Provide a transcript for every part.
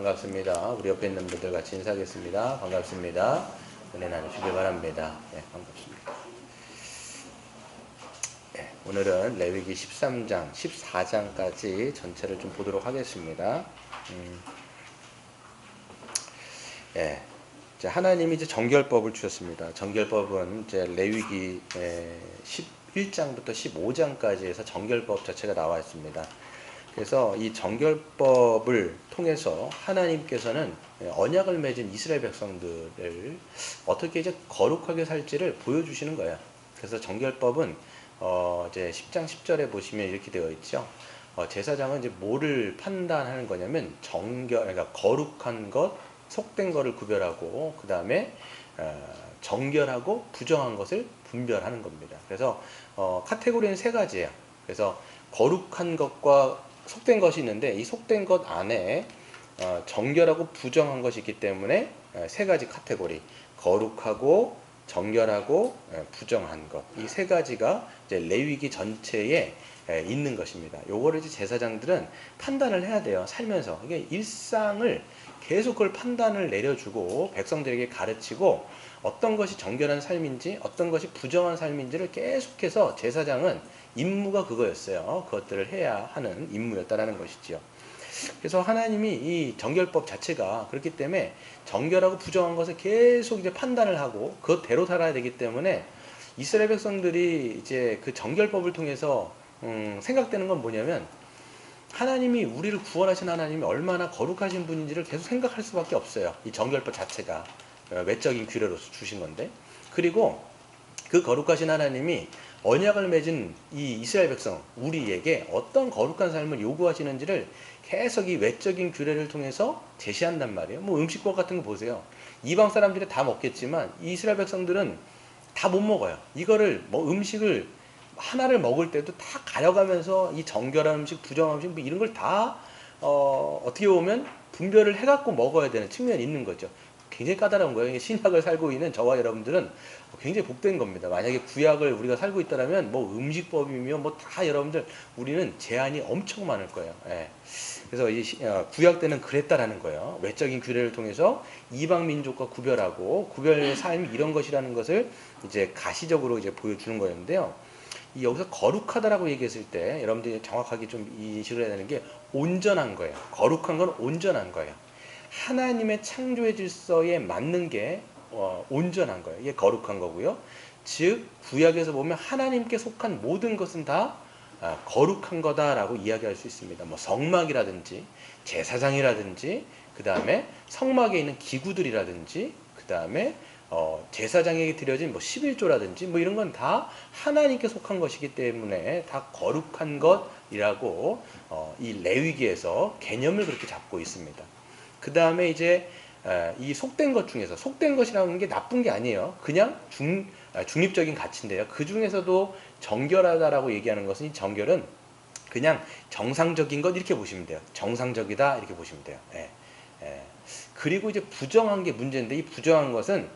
반갑습니다. 우리 옆에 있는 분들 같이 인사하겠습니다. 반갑습니다. 은혜 나누시기 바랍니다. 네, 반갑습니다. 네, 오늘은 레위기 13장, 14장까지 전체를 좀 보도록 하겠습니다. 네, 이제 하나님이 이제 정결법을 주셨습니다. 정결법은 이제 레위기 11장부터 15장까지 해서 정결법 자체가 나와 있습니다. 그래서 이 정결법을 통해서 하나님께서는 언약을 맺은 이스라엘 백성들을 어떻게 이제 거룩하게 살지를 보여주시는 거예요. 그래서 정결법은 이제 10장 10절에 보시면 이렇게 되어 있죠. 제사장은 이제 뭐를 판단하는 거냐면 그러니까 거룩한 것, 속된 것을 구별하고 그 다음에 정결하고 부정한 것을 분별하는 겁니다. 그래서 카테고리는 세 가지예요. 그래서 거룩한 것과 속된 것이 있는데 이 속된 것 안에 정결하고 부정한 것이 있기 때문에 세 가지 카테고리, 거룩하고 정결하고 부정한 것, 이 세 가지가 이제 레위기 전체에 있는 것입니다. 요거를 이제 제사장들은 판단을 해야 돼요. 살면서 이게 일상을 계속 그걸 판단을 내려주고 백성들에게 가르치고 어떤 것이 정결한 삶인지 어떤 것이 부정한 삶인지를 계속해서 제사장은 임무가 그거였어요. 그것들을 해야 하는 임무였다라는 것이지요. 그래서 하나님이 이 정결법 자체가 그렇기 때문에 정결하고 부정한 것을 계속 이제 판단을 하고 그것대로 살아야 되기 때문에 이스라엘 백성들이 이제 그 정결법을 통해서 생각되는 건 뭐냐면 하나님이 우리를 구원하신 하나님이 얼마나 거룩하신 분인지를 계속 생각할 수밖에 없어요. 이 정결법 자체가 외적인 규례로서 주신 건데, 그리고 그 거룩하신 하나님이 언약을 맺은 이 이스라엘 백성 우리에게 어떤 거룩한 삶을 요구하시는지를 계속 이 외적인 규례를 통해서 제시한단 말이에요. 뭐 음식법 같은 거 보세요. 이방 사람들이 다 먹겠지만 이스라엘 백성들은 다 못 먹어요. 이거를 뭐 음식을 하나를 먹을 때도 다 가려가면서 이 정결한 음식, 부정한 음식 뭐 이런 걸 다 어떻게 보면 분별을 해갖고 먹어야 되는 측면이 있는 거죠. 굉장히 까다로운 거예요. 신약을 살고 있는 저와 여러분들은 굉장히 복된 겁니다. 만약에 구약을 우리가 살고 있다면 뭐 음식법이며 뭐 다 여러분들 우리는 제한이 엄청 많을 거예요. 예. 그래서 이 구약 때는 그랬다라는 거예요. 외적인 규례를 통해서 이방 민족과 구별하고 구별의 삶이 이런 것이라는 것을 이제 가시적으로 이제 보여주는 거였는데요. 여기서 거룩하다라고 얘기했을 때 여러분들이 정확하게 좀 인식을 해야 되는 게 온전한 거예요. 거룩한 건 온전한 거예요. 하나님의 창조의 질서에 맞는 게 온전한 거예요. 이게 거룩한 거고요. 즉 구약에서 보면 하나님께 속한 모든 것은 다 거룩한 거다라고 이야기할 수 있습니다. 뭐 성막이라든지 제사장이라든지 그 다음에 성막에 있는 기구들이라든지 그 다음에 제사장에게 드려진 뭐 11조라든지 뭐 이런 건 다 하나님께 속한 것이기 때문에 다 거룩한 것이라고 이 레위기에서 개념을 그렇게 잡고 있습니다. 그 다음에 이제 이 속된 것 중에서 속된 것이라는 게 나쁜 게 아니에요. 그냥 중립적인 가치인데요. 그 중에서도 정결하다라고 얘기하는 것은 이 정결은 그냥 정상적인 것 이렇게 보시면 돼요. 정상적이다 이렇게 보시면 돼요. 그리고 이제 부정한 게 문제인데 이 부정한 것은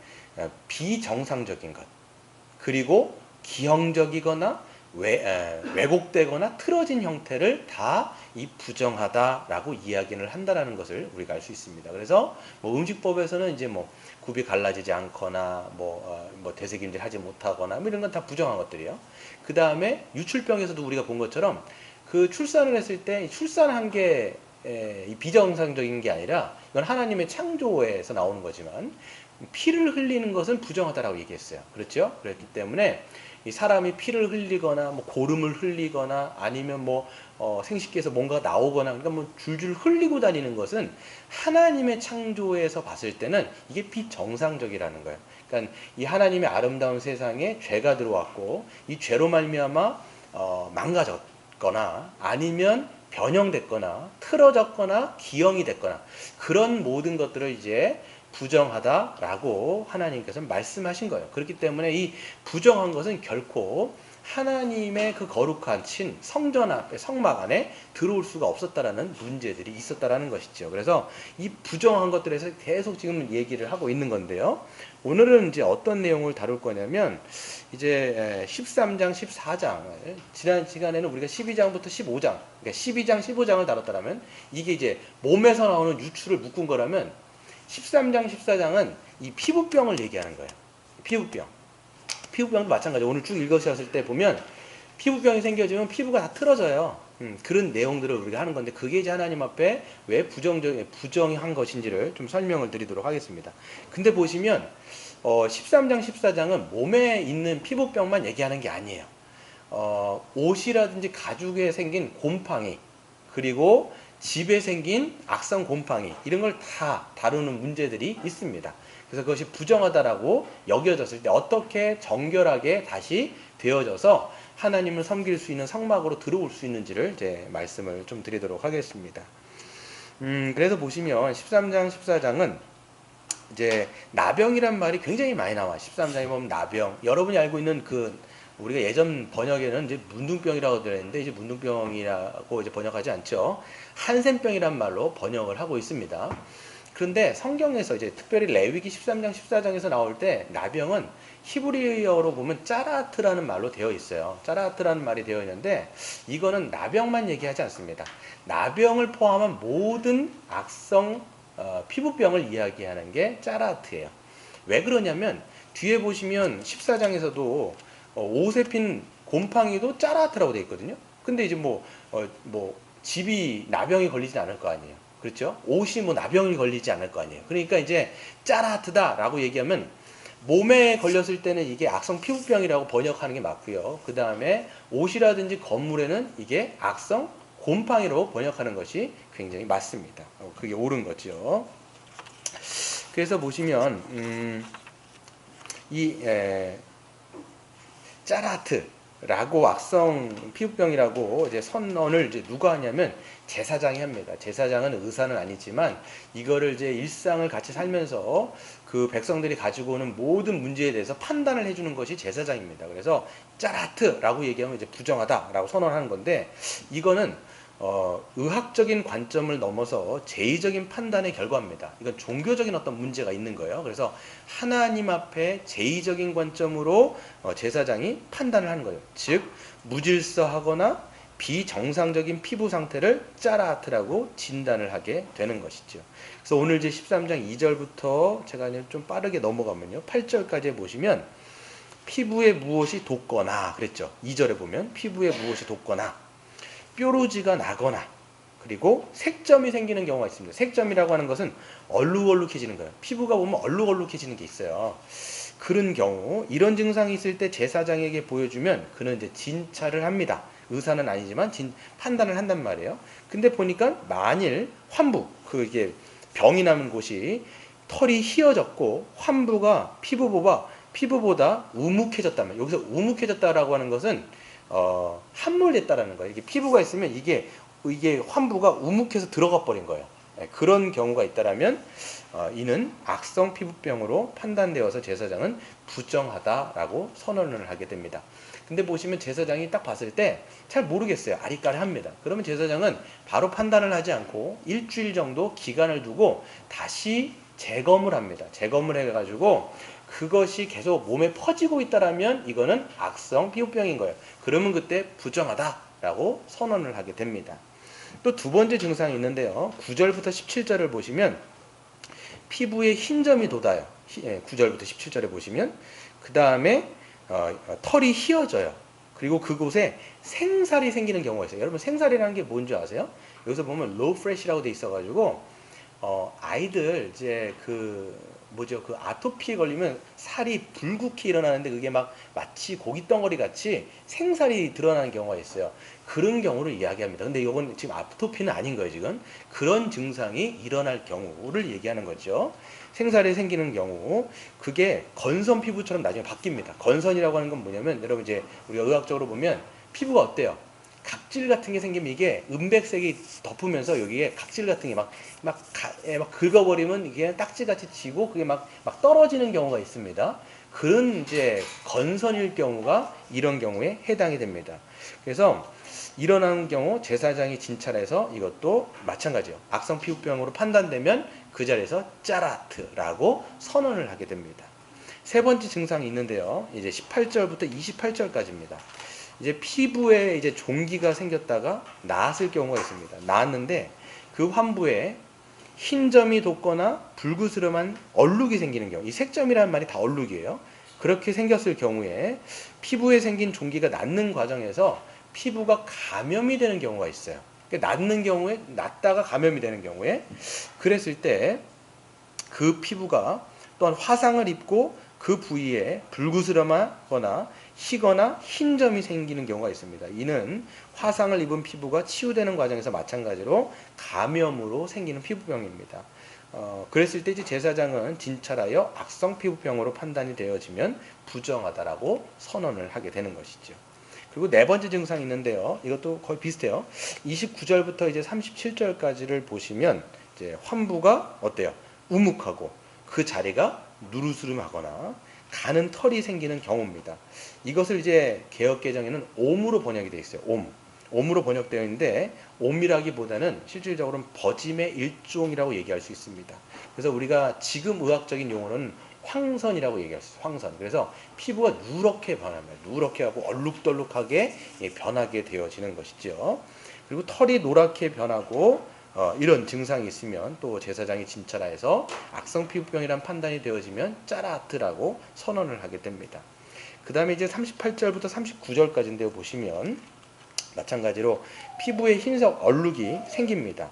비정상적인 것 그리고 기형적이거나 왜곡되거나 틀어진 형태를 다 이 부정하다라고 이야기를 한다라는 것을 우리가 알 수 있습니다. 그래서 뭐 음식법에서는 이제 뭐 굽이 갈라지지 않거나 뭐 되새김질 하지 못하거나 뭐 이런 건 다 부정한 것들이에요. 그 다음에 유출병에서도 우리가 본 것처럼 그 출산을 했을 때 출산한 게 비정상적인 게 아니라 이건 하나님의 창조에서 나오는 거지만 피를 흘리는 것은 부정하다라고 얘기했어요. 그렇죠? 그렇기 때문에 이 사람이 피를 흘리거나 뭐 고름을 흘리거나 아니면 뭐 생식기에서 뭔가 나오거나 그러니까 뭐 줄줄 흘리고 다니는 것은 하나님의 창조에서 봤을 때는 이게 비정상적이라는 거예요. 그러니까 이 하나님의 아름다운 세상에 죄가 들어왔고 이 죄로 말미암아 망가졌거나 아니면 변형됐거나 틀어졌거나 기형이 됐거나 그런 모든 것들을 이제 부정하다라고 하나님께서 말씀하신 거예요. 그렇기 때문에 이 부정한 것은 결코 하나님의 그 거룩한 친 성전 앞에 성막 안에 들어올 수가 없었다라는 문제들이 있었다라는 것이죠. 그래서 이 부정한 것들에서 계속 지금 얘기를 하고 있는 건데요. 오늘은 이제 어떤 내용을 다룰 거냐면 이제 13장, 14장 지난 시간에는 우리가 12장부터 15장, 그러니까 12장, 15장을 다뤘다라면 이게 이제 몸에서 나오는 유출을 묶은 거라면 13장, 14장은 이 피부병을 얘기하는 거예요. 피부병. 피부병도 마찬가지로 오늘 쭉 읽으셨을 때 보면 피부병이 생겨지면 피부가 다 틀어져요. 그런 내용들을 우리가 하는 건데 그게 이제 하나님 앞에 왜 부정한 것인지를 좀 설명을 드리도록 하겠습니다. 근데 보시면 13장, 14장은 몸에 있는 피부병만 얘기하는 게 아니에요. 옷이라든지 가죽에 생긴 곰팡이 그리고 집에 생긴 악성 곰팡이 이런 걸 다 다루는 문제들이 있습니다. 그래서 그것이 부정하다라고 여겨졌을 때 어떻게 정결하게 다시 되어져서 하나님을 섬길 수 있는 성막으로 들어올 수 있는지를 이제 말씀을 좀 드리도록 하겠습니다. 그래서 보시면 13장, 14장은 이제 나병이란 말이 굉장히 많이 나와. 13장에 보면 나병. 여러분이 알고 있는 그 우리가 예전 번역에는 이제 문둥병이라고 들었는데 이제 문둥병이라고 이제 번역하지 않죠. 한센병이란 말로 번역을 하고 있습니다. 그런데 성경에서 이제 특별히 레위기 13장, 14장에서 나올 때 나병은 히브리어로 보면 짜라트라는 말로 되어 있어요. 짜라트라는 말이 되어 있는데 이거는 나병만 얘기하지 않습니다. 나병을 포함한 모든 악성 피부병을 이야기하는 게 짜라트예요. 왜 그러냐면 뒤에 보시면 14장에서도 옷에 핀 곰팡이도 짜라트라고 되어 있거든요. 근데 이제 집이 나병이 걸리진 않을 거 아니에요. 그렇죠? 옷이 나병이 걸리지 않을 거 아니에요. 그러니까 이제 짜라트다라고 얘기하면 몸에 걸렸을 때는 이게 악성 피부병이라고 번역하는 게 맞고요. 그 다음에 옷이라든지 건물에는 이게 악성 곰팡이로 번역하는 것이 굉장히 맞습니다. 그게 옳은 거죠. 그래서 보시면 짜라트라고 악성 피부병이라고 이제 선언을 이제 누가 하냐면 제사장이 합니다. 제사장은 의사는 아니지만 이거를 이제 일상을 같이 살면서 그 백성들이 가지고 오는 모든 문제에 대해서 판단을 해주는 것이 제사장입니다. 그래서 짜라트라고 얘기하면 이제 부정하다라고 선언하는 건데 이거는 의학적인 관점을 넘어서 제의적인 판단의 결과입니다. 이건 종교적인 어떤 문제가 있는 거예요. 그래서 하나님 앞에 제의적인 관점으로 제사장이 판단을 하는 거예요. 즉 무질서하거나 비정상적인 피부 상태를 짜라트라고 진단을 하게 되는 것이죠. 그래서 오늘 이제 13장 2절부터 제가 좀 빠르게 넘어가면요. 8절까지 보시면 피부에 무엇이 돋거나 그랬죠. 2절에 보면 피부에 무엇이 돋거나 뾰루지가 나거나 그리고 색점이 생기는 경우가 있습니다. 색점이라고 하는 것은 얼룩얼룩해지는 거예요. 피부가 보면 얼룩얼룩해지는 게 있어요. 그런 경우 이런 증상이 있을 때 제사장에게 보여주면 그는 이제 진찰을 합니다. 의사는 아니지만 판단을 한단 말이에요. 근데 보니까 만일 환부 그게 병이 나는 곳이 털이 휘어졌고 환부가 피부보다 우묵해졌다면 여기서 우묵해졌다라고 하는 것은 함몰됐다라는 거예요. 이게 피부가 있으면 이게 환부가 우묵해서 들어가 버린 거예요. 그런 경우가 있다라면 이는 악성 피부병으로 판단되어서 제사장은 부정하다라고 선언을 하게 됩니다. 근데 보시면 제사장이 딱 봤을 때 잘 모르겠어요. 아리까리합니다. 그러면 제사장은 바로 판단을 하지 않고 일주일 정도 기간을 두고 다시 재검을 합니다. 재검을 해가지고 그것이 계속 몸에 퍼지고 있다라면 이거는 악성 피부병인 거예요. 그러면 그때 부정하다라고 선언을 하게 됩니다. 또 두 번째 증상이 있는데요. 9절부터 17절을 보시면 피부에 흰 점이 돋아요. 9절부터 17절에 보시면 그 다음에 털이 휘어져요. 그리고 그곳에 생살이 생기는 경우가 있어요. 여러분 생살이라는 게 뭔지 아세요? 여기서 보면 low fresh라고 돼 있어가지고 아이들 이제 그 아토피에 걸리면 살이 붉게 일어나는데 그게 마치 고깃덩어리 같이 생살이 드러나는 경우가 있어요. 그런 경우를 이야기합니다. 근데 이건 지금 아토피는 아닌 거예요, 지금. 그런 증상이 일어날 경우를 얘기하는 거죠. 생살이 생기는 경우, 그게 건선 피부처럼 나중에 바뀝니다. 건선이라고 하는 건 뭐냐면, 여러분 이제 우리가 의학적으로 보면 피부가 어때요? 각질 같은 게 생기면 이게 은백색이 덮으면서 여기에 각질 같은 게 막 긁어버리면 이게 딱지같이 지고 그게 막 떨어지는 경우가 있습니다. 그런 이제 건선일 경우가 이런 경우에 해당이 됩니다. 그래서 일어나는 경우 제사장이 진찰해서 이것도 마찬가지예요. 악성 피부병으로 판단되면 그 자리에서 짜라트라고 선언을 하게 됩니다. 세 번째 증상이 있는데요. 이제 18절부터 28절까지입니다. 이제 피부에 이제 종기가 생겼다가 나았을 경우가 있습니다. 나았는데 그 환부에 흰 점이 돋거나 불그스름한 얼룩이 생기는 경우, 이 색점이라는 말이 다 얼룩이에요. 그렇게 생겼을 경우에 피부에 생긴 종기가 낫는 과정에서 피부가 감염이 되는 경우가 있어요. 그러니까 낫는 경우에, 낫다가 감염이 되는 경우에, 그랬을 때 그 피부가 또한 화상을 입고 그 부위에 불구스름하거나 희거나 흰 점이 생기는 경우가 있습니다. 이는 화상을 입은 피부가 치유되는 과정에서 마찬가지로 감염으로 생기는 피부병입니다. 그랬을 때 이제 제사장은 진찰하여 악성 피부병으로 판단이 되어지면 부정하다라고 선언을 하게 되는 것이죠. 그리고 네 번째 증상이 있는데요. 이것도 거의 비슷해요. 29절부터 이제 37절까지를 보시면 이제 환부가 어때요? 우묵하고 그 자리가 누르스름하거나 가는 털이 생기는 경우입니다. 이것을 이제 개역개정에는 옴으로 번역이 되어 있어요. 옴으로 번역되어 있는데 옴이라기보다는 실질적으로는 버짐의 일종이라고 얘기할 수 있습니다. 그래서 우리가 지금 의학적인 용어는 황선이라고 얘기할 수 있어요. 황선. 그래서 피부가 누렇게 변합니다. 누렇게 하고 얼룩덜룩하게 변하게 되어지는 것이죠. 그리고 털이 노랗게 변하고 이런 증상이 있으면 또 제사장이 진찰하여서 악성 피부병이란 판단이 되어지면 짜라트라고 선언을 하게 됩니다. 그 다음에 이제 38절부터 39절까지인데요. 보시면 마찬가지로 피부에 흰색 얼룩이 생깁니다.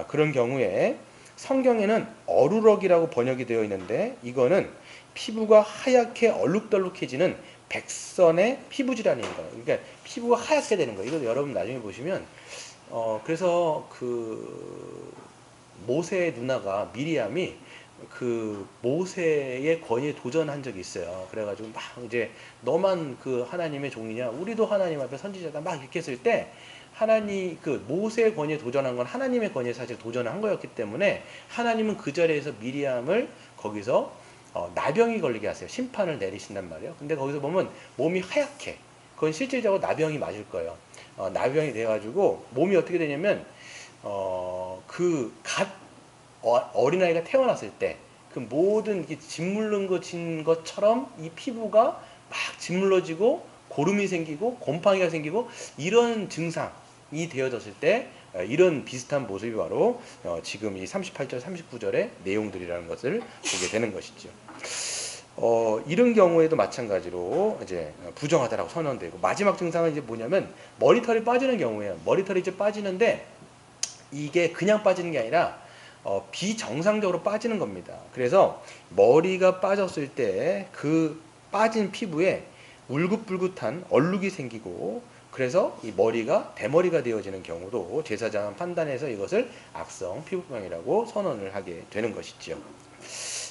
그런 경우에 성경에는 어루럭이라고 번역이 되어 있는데 이거는 피부가 하얗게 얼룩덜룩해지는 백선의 피부 질환인 거예요. 그러니까 피부가 하얗게 되는 거예요. 이거 여러분 나중에 보시면 그래서 그 모세의 누나가 미리암이 그 모세의 권위에 도전한 적이 있어요. 그래가지고 막 이제 너만 그 하나님의 종이냐, 우리도 하나님 앞에 선지자다 막 이렇게 했을 때 하나님 그 모세의 권위에 도전한 건 하나님의 권위에 사실 도전한 거였기 때문에 하나님은 그 자리에서 미리암을 거기서 나병이 걸리게 하세요. 심판을 내리신단 말이에요. 근데 거기서 보면 몸이 하얗게, 그건 실질적으로 나병이 맞을 거예요. 나병이 돼가지고 몸이 어떻게 되냐면 어린아이가 태어났을 때 그 모든 짓물른 것처럼 이 피부가 막 짓물러지고 고름이 생기고 곰팡이가 생기고 이런 증상이 되어졌을 때 이런 비슷한 모습이 바로 지금 이 38절 39절의 내용들이라는 것을 보게 되는 것이죠. 이런 경우에도 마찬가지로 이제 부정하다라고 선언되고, 마지막 증상은 이제 뭐냐면 머리털이 빠지는 경우예요. 머리털이 이제 빠지는데 이게 그냥 빠지는 게 아니라 비정상적으로 빠지는 겁니다. 그래서 머리가 빠졌을 때 그 빠진 피부에 울긋불긋한 얼룩이 생기고, 그래서 이 머리가 대머리가 되어지는 경우도 제사장은 판단해서 이것을 악성 피부병이라고 선언을 하게 되는 것이죠.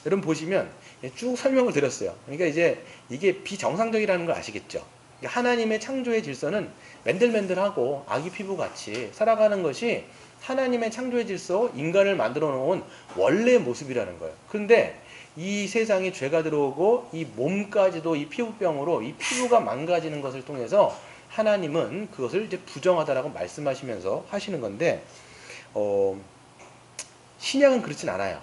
여러분 보시면 쭉 설명을 드렸어요. 그러니까 이제 이게 비정상적이라는 걸 아시겠죠? 하나님의 창조의 질서는 맨들맨들하고 아기 피부같이 살아가는 것이 하나님의 창조의 질서, 인간을 만들어 놓은 원래의 모습이라는 거예요. 그런데 이 세상에 죄가 들어오고 이 몸까지도 이 피부병으로 이 피부가 망가지는 것을 통해서 하나님은 그것을 이제 부정하다라고 말씀하시면서 하시는 건데, 신약은 그렇진 않아요.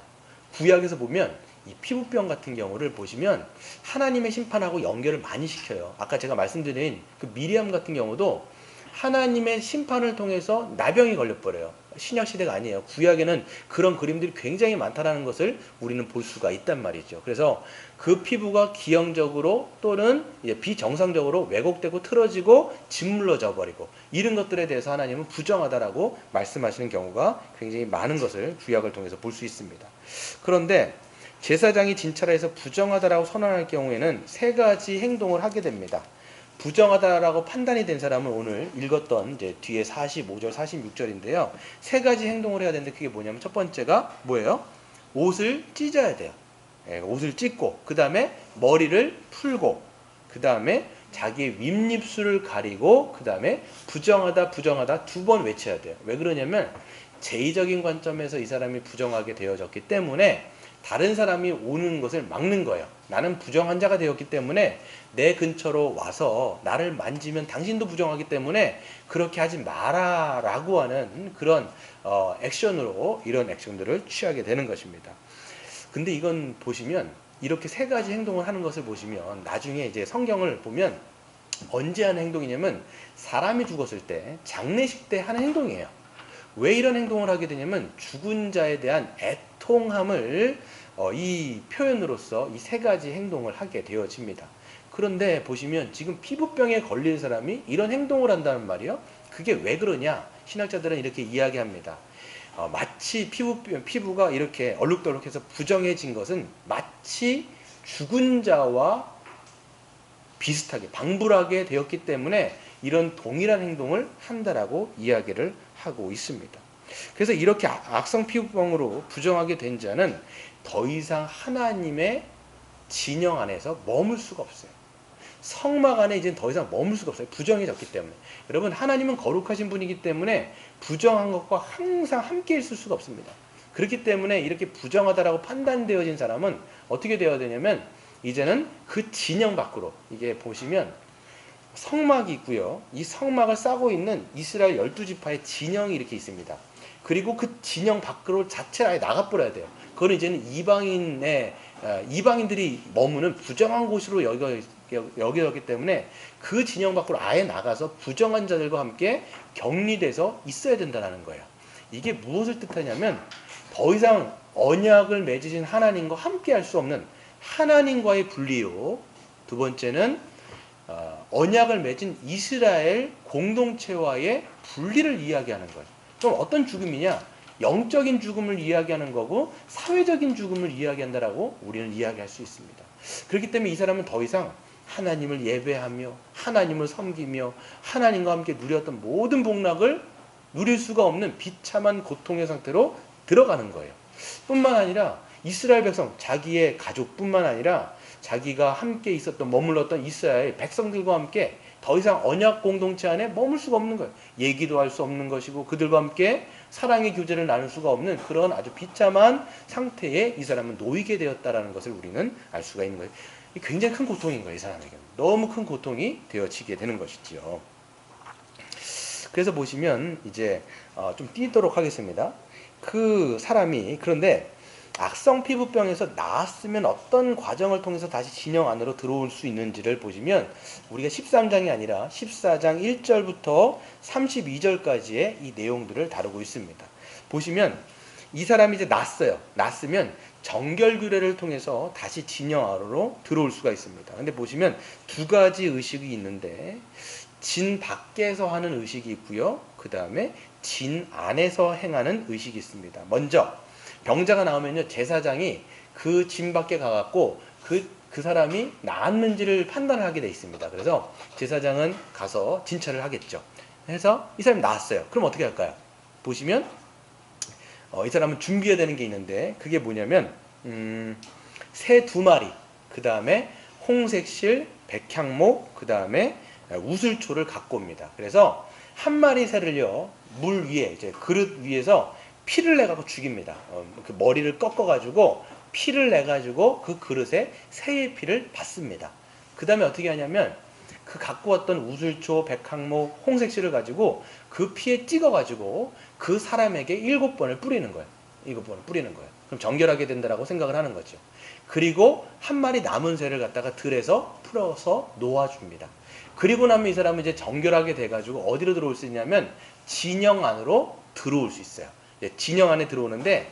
구약에서 보면 이 피부병 같은 경우를 보시면 하나님의 심판하고 연결을 많이 시켜요. 아까 제가 말씀드린 그 미리암 같은 경우도 하나님의 심판을 통해서 나병이 걸려버려요. 신약 시대가 아니에요. 구약에는 그런 그림들이 굉장히 많다는 것을 우리는 볼 수가 있단 말이죠. 그래서 그 피부가 기형적으로 또는 비정상적으로 왜곡되고 틀어지고 짓물러져 버리고 이런 것들에 대해서 하나님은 부정하다라고 말씀하시는 경우가 굉장히 많은 것을 구약을 통해서 볼 수 있습니다. 그런데 제사장이 진찰해서 부정하다라고 선언할 경우에는 세 가지 행동을 하게 됩니다. 부정하다라고 판단이 된 사람은 오늘 읽었던 이제 뒤에 45절, 46절인데요. 세 가지 행동을 해야 되는데 그게 뭐냐면 첫 번째가 뭐예요? 옷을 찢어야 돼요. 옷을 찢고 그 다음에 머리를 풀고 그 다음에 자기의 윗입술을 가리고 그 다음에 부정하다 두 번 외쳐야 돼요. 왜 그러냐면 제의적인 관점에서 이 사람이 부정하게 되어졌기 때문에 다른 사람이 오는 것을 막는 거예요. 나는 부정한 자가 되었기 때문에 내 근처로 와서 나를 만지면 당신도 부정하기 때문에 그렇게 하지 마라 라고 하는 그런 액션으로 이런 액션들을 취하게 되는 것입니다. 근데 이건 보시면 이렇게 세 가지 행동을 하는 것을 보시면 나중에 이제 성경을 보면 언제 하는 행동이냐면 사람이 죽었을 때 장례식 때 하는 행동이에요. 왜 이런 행동을 하게 되냐면 죽은 자에 대한 애통함을 이 표현으로서 이 세 가지 행동을 하게 되어집니다. 그런데 보시면 지금 피부병에 걸린 사람이 이런 행동을 한다는 말이요. 그게 왜 그러냐? 신학자들은 이렇게 이야기합니다. 마치 피부가 이렇게 얼룩덜룩해서 부정해진 것은 마치 죽은 자와 비슷하게 방불하게 되었기 때문에 이런 동일한 행동을 한다라고 이야기를 하고 있습니다. 그래서 이렇게 악성 피부병으로 부정하게 된 자는 더 이상 하나님의 진영 안에서 머물 수가 없어요. 성막 안에 이제 더 이상 머물 수가 없어요. 부정해졌기 때문에. 여러분, 하나님은 거룩하신 분이기 때문에 부정한 것과 항상 함께 있을 수가 없습니다. 그렇기 때문에 이렇게 부정하다라고 판단되어진 사람은 어떻게 되어야 되냐면 이제는 그 진영 밖으로, 이게 보시면 성막이 있고요. 이 성막을 싸고 있는 이스라엘 12지파의 진영이 이렇게 있습니다. 그리고 그 진영 밖으로 자체를 아예 나가버려야 돼요. 그거는 이제는 이방인들이 머무는 부정한 곳으로 여겨졌기 때문에 그 진영 밖으로 아예 나가서 부정한 자들과 함께 격리돼서 있어야 된다는 거예요. 이게 무엇을 뜻하냐면 더 이상 언약을 맺으신 하나님과 함께 할 수 없는 하나님과의 분리요. 두 번째는 언약을 맺은 이스라엘 공동체와의 분리를 이야기하는 거예요. 그럼 어떤 죽음이냐? 영적인 죽음을 이야기하는 거고 사회적인 죽음을 이야기한다라고 우리는 이야기할 수 있습니다. 그렇기 때문에 이 사람은 더 이상 하나님을 예배하며 하나님을 섬기며 하나님과 함께 누렸던 모든 복락을 누릴 수가 없는 비참한 고통의 상태로 들어가는 거예요. 뿐만 아니라 이스라엘 백성, 자기의 가족뿐만 아니라 자기가 함께 있었던 머물렀던 이스라엘 백성들과 함께 더 이상 언약 공동체 안에 머물 수가 없는 거예요. 얘기도 할 수 없는 것이고 그들과 함께 사랑의 교제를 나눌 수가 없는 그런 아주 비참한 상태에 이 사람은 놓이게 되었다라는 것을 우리는 알 수가 있는 거예요. 굉장히 큰 고통인 거예요. 이 사람에게는. 너무 큰 고통이 되어지게 되는 것이지요. 그래서 보시면 이제 좀 띄도록 하겠습니다. 그 사람이 그런데 악성 피부병에서 나았으면 어떤 과정을 통해서 다시 진영 안으로 들어올 수 있는지를 보시면 우리가 13장이 아니라 14장 1절부터 32절까지의 이 내용들을 다루고 있습니다. 보시면 이 사람이 이제 났으면 정결규례를 통해서 다시 진영 안으로 들어올 수가 있습니다. 근데 보시면 두 가지 의식이 있는데 진 밖에서 하는 의식이 있고요. 그 다음에 진 안에서 행하는 의식이 있습니다. 먼저 병자가 나오면요, 제사장이 그 진 밖에 가갖고 그 사람이 나았는지를 판단을 하게 돼 있습니다. 그래서 제사장은 가서 진찰을 하겠죠. 해서 이 사람이 나았어요. 그럼 어떻게 할까요? 보시면 이 사람은 준비해야 되는 게 있는데 그게 뭐냐면 새 2마리, 그 다음에 홍색실, 백향목, 그 다음에 우슬초를 갖고 옵니다. 그래서 한 마리 새를요, 물 위에, 이제 그릇 위에서 피를 내가지고 죽입니다. 그 머리를 꺾어가지고 피를 내가지고 그 그릇에 새의 피를 받습니다. 그 다음에 어떻게 하냐면 그 갖고 왔던 우슬초, 백항목, 홍색실을 가지고 그 피에 찍어가지고 그 사람에게 7번을 뿌리는 거예요. 7번을 뿌리는 거예요. 그럼 정결하게 된다라고 생각을 하는 거죠. 그리고 한 마리 남은 새를 갖다가 들에서 풀어서 놓아줍니다. 그리고 나면 이 사람은 이제 정결하게 돼가지고 어디로 들어올 수 있냐면 진영 안으로 들어올 수 있어요. 진영 안에 들어오는데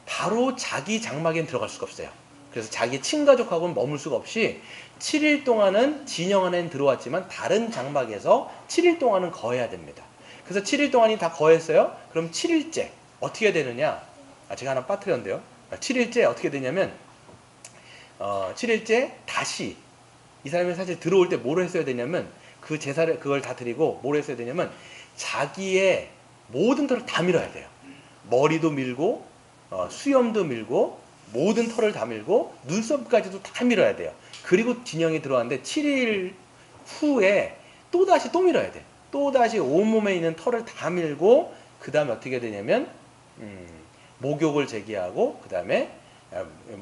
바로 자기 장막엔 들어갈 수가 없어요. 그래서 자기 친가족하고는 머물 수가 없이 7일 동안은 진영 안에는 들어왔지만 다른 장막에서 7일 동안은 거해야 됩니다. 그래서 7일 동안이 다 거했어요. 그럼 7일째 어떻게 되느냐? 제가 하나 빠뜨렸는데요. 7일째 어떻게 되냐면 7일째 다시 이 사람이 사실 들어올 때 뭘 했어야 되냐면 그 제사를 그걸 다 드리고 뭘 했어야 되냐면 자기의 모든 털을 다 밀어야 돼요. 머리도 밀고 수염도 밀고 모든 털을 다 밀고 눈썹까지도 다 밀어야 돼요. 그리고 진영이 들어왔는데 7일 후에 또다시 또 밀어야 돼. 또다시 온몸에 있는 털을 다 밀고 그 다음에 어떻게 되냐면 목욕을 제기하고 그 다음에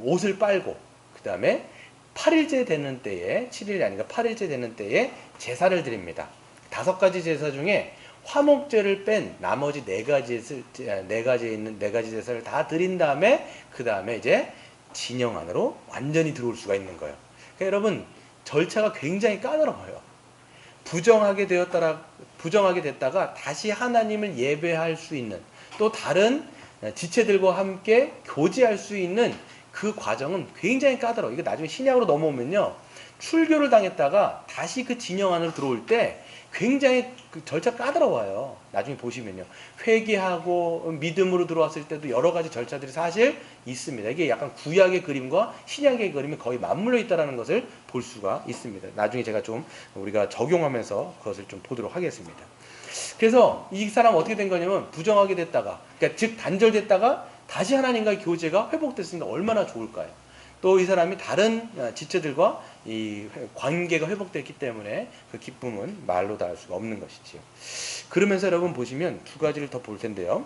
옷을 빨고 그 다음에 8일째 되는 때에 7일이 아니라 8일째 되는 때에 제사를 드립니다. 5가지 제사 중에 화목제를 뺀 나머지 4가지 제사를 다 드린 다음에 그 다음에 이제 진영 안으로 완전히 들어올 수가 있는 거예요. 그러니까 여러분 절차가 굉장히 까다로워요. 부정하게 됐다가 다시 하나님을 예배할 수 있는 또 다른 지체들과 함께 교제할 수 있는 그 과정은 굉장히 까다로워요. 이거 나중에 신약으로 넘어오면요. 출교를 당했다가 다시 그 진영 안으로 들어올 때 굉장히 그 절차 까다로워요. 나중에 보시면요. 회개하고 믿음으로 들어왔을 때도 여러 가지 절차들이 사실 있습니다. 이게 약간 구약의 그림과 신약의 그림이 거의 맞물려 있다는 것을 볼 수가 있습니다. 나중에 제가 좀 우리가 적용하면서 그것을 좀 보도록 하겠습니다. 그래서 이 사람 어떻게 된 거냐면 부정하게 됐다가 그러니까 즉 단절됐다가 다시 하나님과의 교제가 회복됐으니까 얼마나 좋을까요? 또 이 사람이 다른 지체들과 이 관계가 회복됐기 때문에 그 기쁨은 말로 다 할 수가 없는 것이지요. 그러면서 여러분 보시면 2가지를 더 볼 텐데요.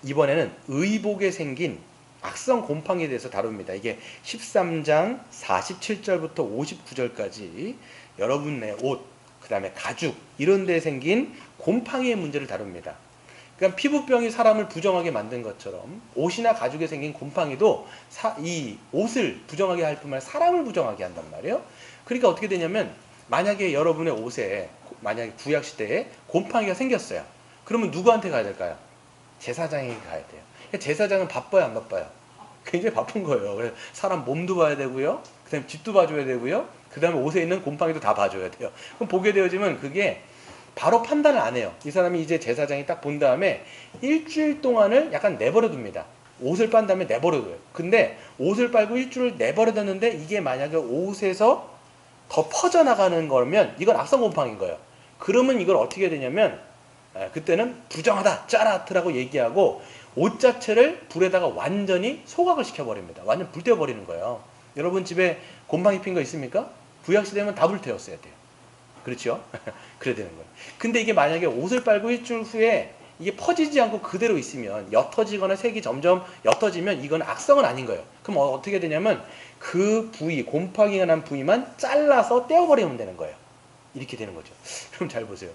이번에는 의복에 생긴 악성 곰팡이에 대해서 다룹니다. 이게 13장 47절부터 59절까지 여러분의 옷, 그 다음에 가죽 이런 데에 생긴 곰팡이의 문제를 다룹니다. 그러니까 피부병이 사람을 부정하게 만든 것처럼 옷이나 가죽에 생긴 곰팡이도 이 옷을 부정하게 할 뿐만 아니라 사람을 부정하게 한단 말이에요. 그러니까 어떻게 되냐면 만약에 여러분의 옷에 만약에 구약시대에 곰팡이가 생겼어요. 그러면 누구한테 가야 될까요? 제사장에게 가야 돼요. 제사장은 바빠요, 안 바빠요? 굉장히 바쁜 거예요. 그래서 사람 몸도 봐야 되고요. 그 다음에 집도 봐줘야 되고요. 그 다음에 옷에 있는 곰팡이도 다 봐줘야 돼요. 그럼 보게 되어지면 그게 바로 판단을 안 해요. 이 사람이 이제 제사장이 딱 본 다음에 일주일 동안을 약간 내버려 둡니다. 옷을 빤 다음에 내버려 둬요. 근데 옷을 빨고 일주일 내버려 뒀는데 이게 만약에 옷에서 더 퍼져나가는 거면 이건 악성 곰팡이인 거예요. 그러면 이걸 어떻게 해야 되냐면 그때는 부정하다, 짜라트라고 얘기하고 옷 자체를 불에다가 완전히 소각을 시켜버립니다. 완전 불태워버리는 거예요. 여러분 집에 곰팡이 핀 거 있습니까? 구약시대면 다 불태웠어야 돼요. 그렇죠? 그래야 되는 거예요. 근데 이게 만약에 옷을 빨고 일주일 후에 이게 퍼지지 않고 그대로 있으면 옅어지거나 색이 점점 옅어지면 이건 악성은 아닌 거예요. 그럼 어떻게 되냐면 그 부위, 곰팡이가 난 부위만 잘라서 떼어버리면 되는 거예요. 이렇게 되는 거죠. 그럼 잘 보세요.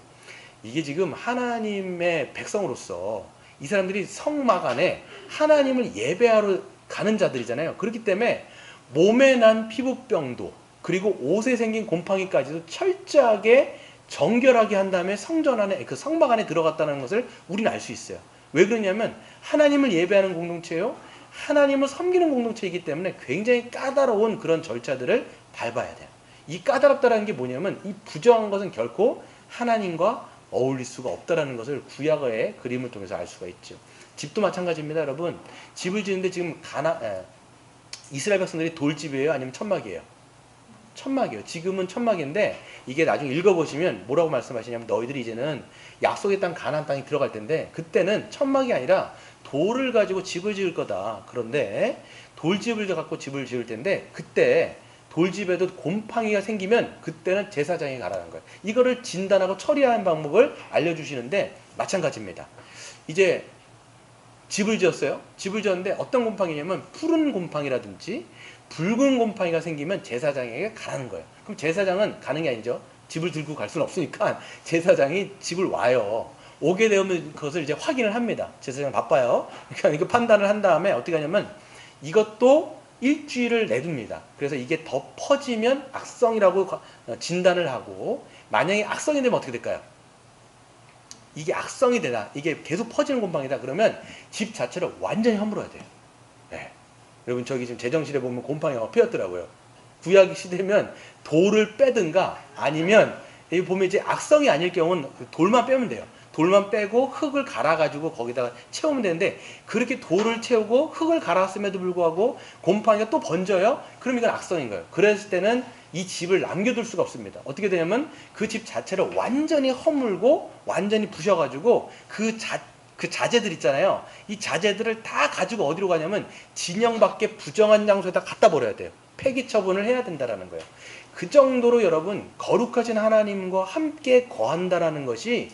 이게 지금 하나님의 백성으로서 이 사람들이 성막 안에 하나님을 예배하러 가는 자들이잖아요. 그렇기 때문에 몸에 난 피부병도 그리고 옷에 생긴 곰팡이까지도 철저하게 정결하게 한 다음에 성전 안에 그 성막 안에 들어갔다는 것을 우리는 알 수 있어요. 왜 그러냐면 하나님을 예배하는 공동체요. 하나님을 섬기는 공동체이기 때문에 굉장히 까다로운 그런 절차들을 밟아야 돼요. 이 까다롭다는 게 뭐냐면 이 부정한 것은 결코 하나님과 어울릴 수가 없다는 것을 구약의 그림을 통해서 알 수가 있죠. 집도 마찬가지입니다, 여러분. 집을 지는데 지금 이스라엘 백성들이 돌집이에요, 아니면 천막이에요? 천막이에요. 지금은 천막인데 이게 나중에 읽어보시면 뭐라고 말씀하시냐면 너희들이 이제는 약속의 땅 가나안 땅에 들어갈 텐데 그때는 천막이 아니라 돌을 가지고 집을 지을 거다. 그런데 돌집을 갖고 집을 지을 텐데 그때 돌집에도 곰팡이가 생기면 그때는 제사장이 가라는 거예요. 이거를 진단하고 처리하는 방법을 알려주시는데 마찬가지입니다. 이제 집을 지었어요. 집을 지었는데 어떤 곰팡이냐면 푸른 곰팡이라든지 붉은 곰팡이가 생기면 제사장에게 가라는 거예요. 그럼 제사장은 가는 게 아니죠. 집을 들고 갈 수는 없으니까 제사장이 집을 와요. 오게 되면 그것을 이제 확인을 합니다. 제사장 바빠요. 그러니까 이거 판단을 한 다음에 어떻게 하냐면 이것도 일주일을 내둡니다. 그래서 이게 더 퍼지면 악성이라고 진단을 하고 만약에 악성이 되면 어떻게 될까요? 이게 악성이 되다. 이게 계속 퍼지는 곰팡이다. 그러면 집 자체를 완전히 허물어야 돼요. 네. 여러분 저기 지금 제정실에 보면 곰팡이가 피었더라고요. 구약 시대면 돌을 빼든가 아니면 여기 보면 이제 악성이 아닐 경우는 돌만 빼면 돼요. 돌만 빼고 흙을 갈아가지고 거기다가 채우면 되는데 그렇게 돌을 채우고 흙을 갈았음에도 불구하고 곰팡이가 또 번져요? 그럼 이건 악성인 거예요. 그랬을 때는 이 집을 남겨둘 수가 없습니다. 어떻게 되냐면 그 집 자체를 완전히 허물고 완전히 부셔가지고 그 자재들 있잖아요. 이 자재들을 다 가지고 어디로 가냐면 진영 밖에 부정한 장소에다 갖다 버려야 돼요. 폐기 처분을 해야 된다라는 거예요. 그 정도로 여러분 거룩하신 하나님과 함께 거한다라는 것이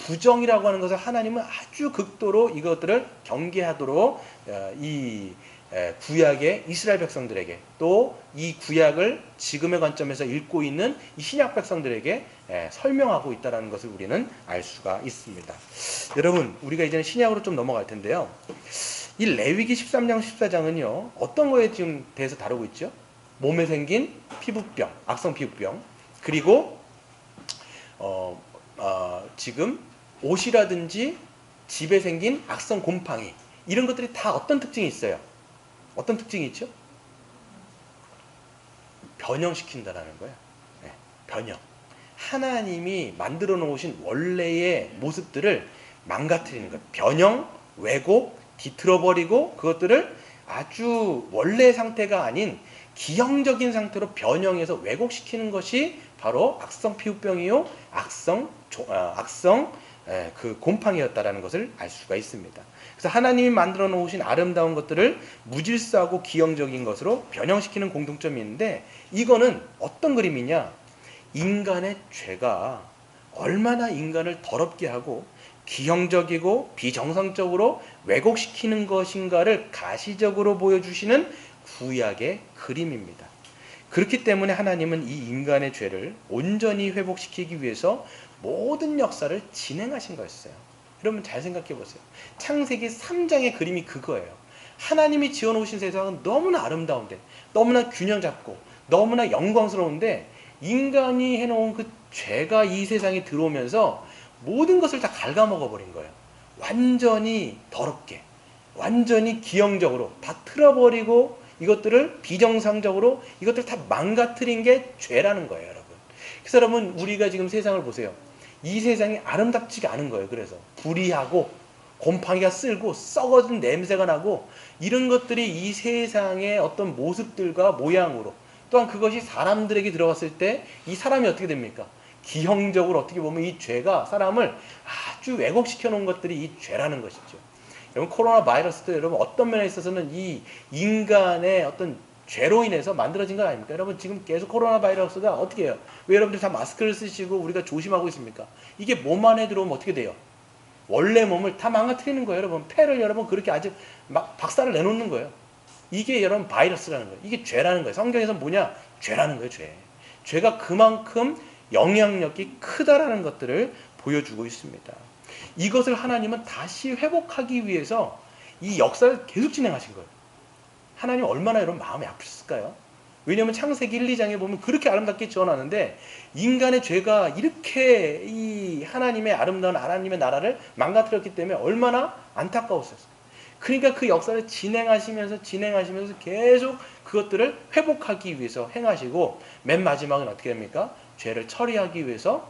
부정이라고 하는 것을 하나님은 아주 극도로 이것들을 경계하도록 이 구약의 이스라엘 백성들에게, 또 이 구약을 지금의 관점에서 읽고 있는 이 신약 백성들에게 설명하고 있다는 것을 우리는 알 수가 있습니다. 여러분, 우리가 이제는 신약으로 좀 넘어갈 텐데요. 이 레위기 13장 14장은요 어떤 거에 지금 대해서 다루고 있죠? 몸에 생긴 피부병, 악성 피부병, 그리고 지금 옷이라든지 집에 생긴 악성 곰팡이, 이런 것들이 다 어떤 특징이 있어요? 어떤 특징이 있죠? 변형시킨다라는 거예요. 네, 변형. 하나님이 만들어 놓으신 원래의 모습들을 망가뜨리는 거예요. 변형, 왜곡, 뒤틀어버리고 그것들을 아주 원래 상태가 아닌 기형적인 상태로 변형해서 왜곡시키는 것이 바로 악성 피부병이요, 악성 그 곰팡이였다라는 것을 알 수가 있습니다. 그래서 하나님이 만들어 놓으신 아름다운 것들을 무질서하고 기형적인 것으로 변형시키는 공통점이 있는데, 이거는 어떤 그림이냐? 인간의 죄가 얼마나 인간을 더럽게 하고 기형적이고 비정상적으로 왜곡시키는 것인가를 가시적으로 보여주시는 구약의 그림입니다. 그렇기 때문에 하나님은 이 인간의 죄를 온전히 회복시키기 위해서 모든 역사를 진행하신 거였어요. 여러분 잘 생각해 보세요. 창세기 3장의 그림이 그거예요. 하나님이 지어놓으신 세상은 너무나 아름다운데, 너무나 균형 잡고, 너무나 영광스러운데, 인간이 해놓은 그 죄가 이 세상에 들어오면서 모든 것을 다 갉아먹어버린 거예요. 완전히 더럽게, 완전히 기형적으로 다 틀어버리고, 이것들을 비정상적으로 이것들 다 망가뜨린 게 죄라는 거예요, 여러분. 그래서 여러분, 우리가 지금 세상을 보세요. 이 세상이 아름답지가 않은 거예요. 그래서 불이하고 곰팡이가 쓸고 썩어진 냄새가 나고, 이런 것들이 이 세상의 어떤 모습들과 모양으로, 또한 그것이 사람들에게 들어갔을 때 이 사람이 어떻게 됩니까? 기형적으로 어떻게 보면 이 죄가 사람을 아주 왜곡시켜 놓은 것들이 이 죄라는 것이죠. 여러분, 코로나 바이러스도 여러분 어떤 면에 있어서는 이 인간의 어떤 죄로 인해서 만들어진 건 아닙니까? 여러분 지금 계속 코로나 바이러스가 어떻게 해요? 왜 여러분들 다 마스크를 쓰시고 우리가 조심하고 있습니까? 이게 몸 안에 들어오면 어떻게 돼요? 원래 몸을 다 망가뜨리는 거예요. 여러분 폐를 여러분 그렇게 아주 막 박살을 내놓는 거예요. 이게 여러분 바이러스라는 거예요. 이게 죄라는 거예요. 성경에서 뭐냐? 죄라는 거예요. 죄. 죄가 그만큼 영향력이 크다라는 것들을 보여주고 있습니다. 이것을 하나님은 다시 회복하기 위해서 이 역사를 계속 진행하신 거예요. 하나님 얼마나 여러분 마음이 아프셨을까요? 왜냐하면 창세기 1, 2장에 보면 그렇게 아름답게 지어놨는데, 인간의 죄가 이렇게 이 하나님의 아름다운 하나님의 나라를 망가뜨렸기 때문에 얼마나 안타까웠었어요. 그러니까 그 역사를 진행하시면서 계속 그것들을 회복하기 위해서 행하시고, 맨 마지막은 어떻게 됩니까? 죄를 처리하기 위해서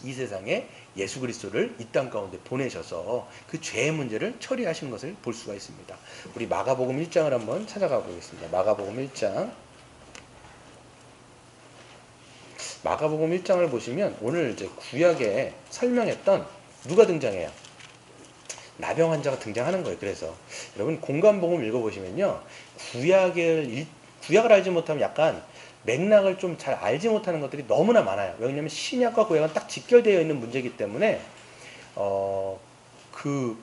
이 세상에 예수 그리스도를 이 땅 가운데 보내셔서 그 죄의 문제를 처리하신 것을 볼 수가 있습니다. 우리 마가복음 1장을 한번 찾아가 보겠습니다. 마가복음 1장. 마가복음 1장을 보시면 오늘 이제 구약에 설명했던 누가 등장해요? 나병 환자가 등장하는 거예요. 그래서 여러분 공관복음 읽어보시면요, 구약을 알지 못하면 약간 맥락을 좀 잘 알지 못하는 것들이 너무나 많아요. 왜냐하면 신약과 구약은 딱 직결되어 있는 문제이기 때문에 그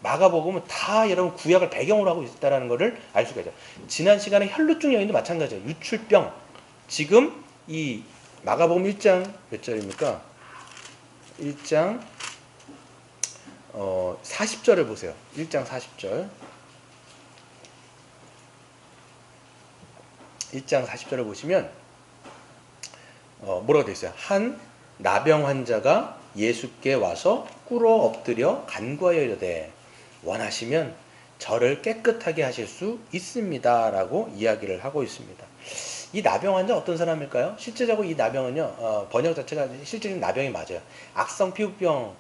마가복음은 다 여러분 구약을 배경으로 하고 있다는 것을 알 수가 있어요. 지난 시간에 혈루증 여인도 마찬가지예요. 유출병. 지금 이 마가복음 1장 몇 절입니까? 1장 40절을 보세요. 1장 40절. 1장 40절을 보시면 뭐라고 되어 있어요? 한 나병 환자가 예수께 와서 꿇어 엎드려 간구하여 이르되 원하시면 저를 깨끗하게 하실 수 있습니다 라고 이야기를 하고 있습니다. 이 나병 환자 어떤 사람일까요? 실제적으로 이 나병은요, 번역 자체가 실제적인 나병이 맞아요. 악성 피부병을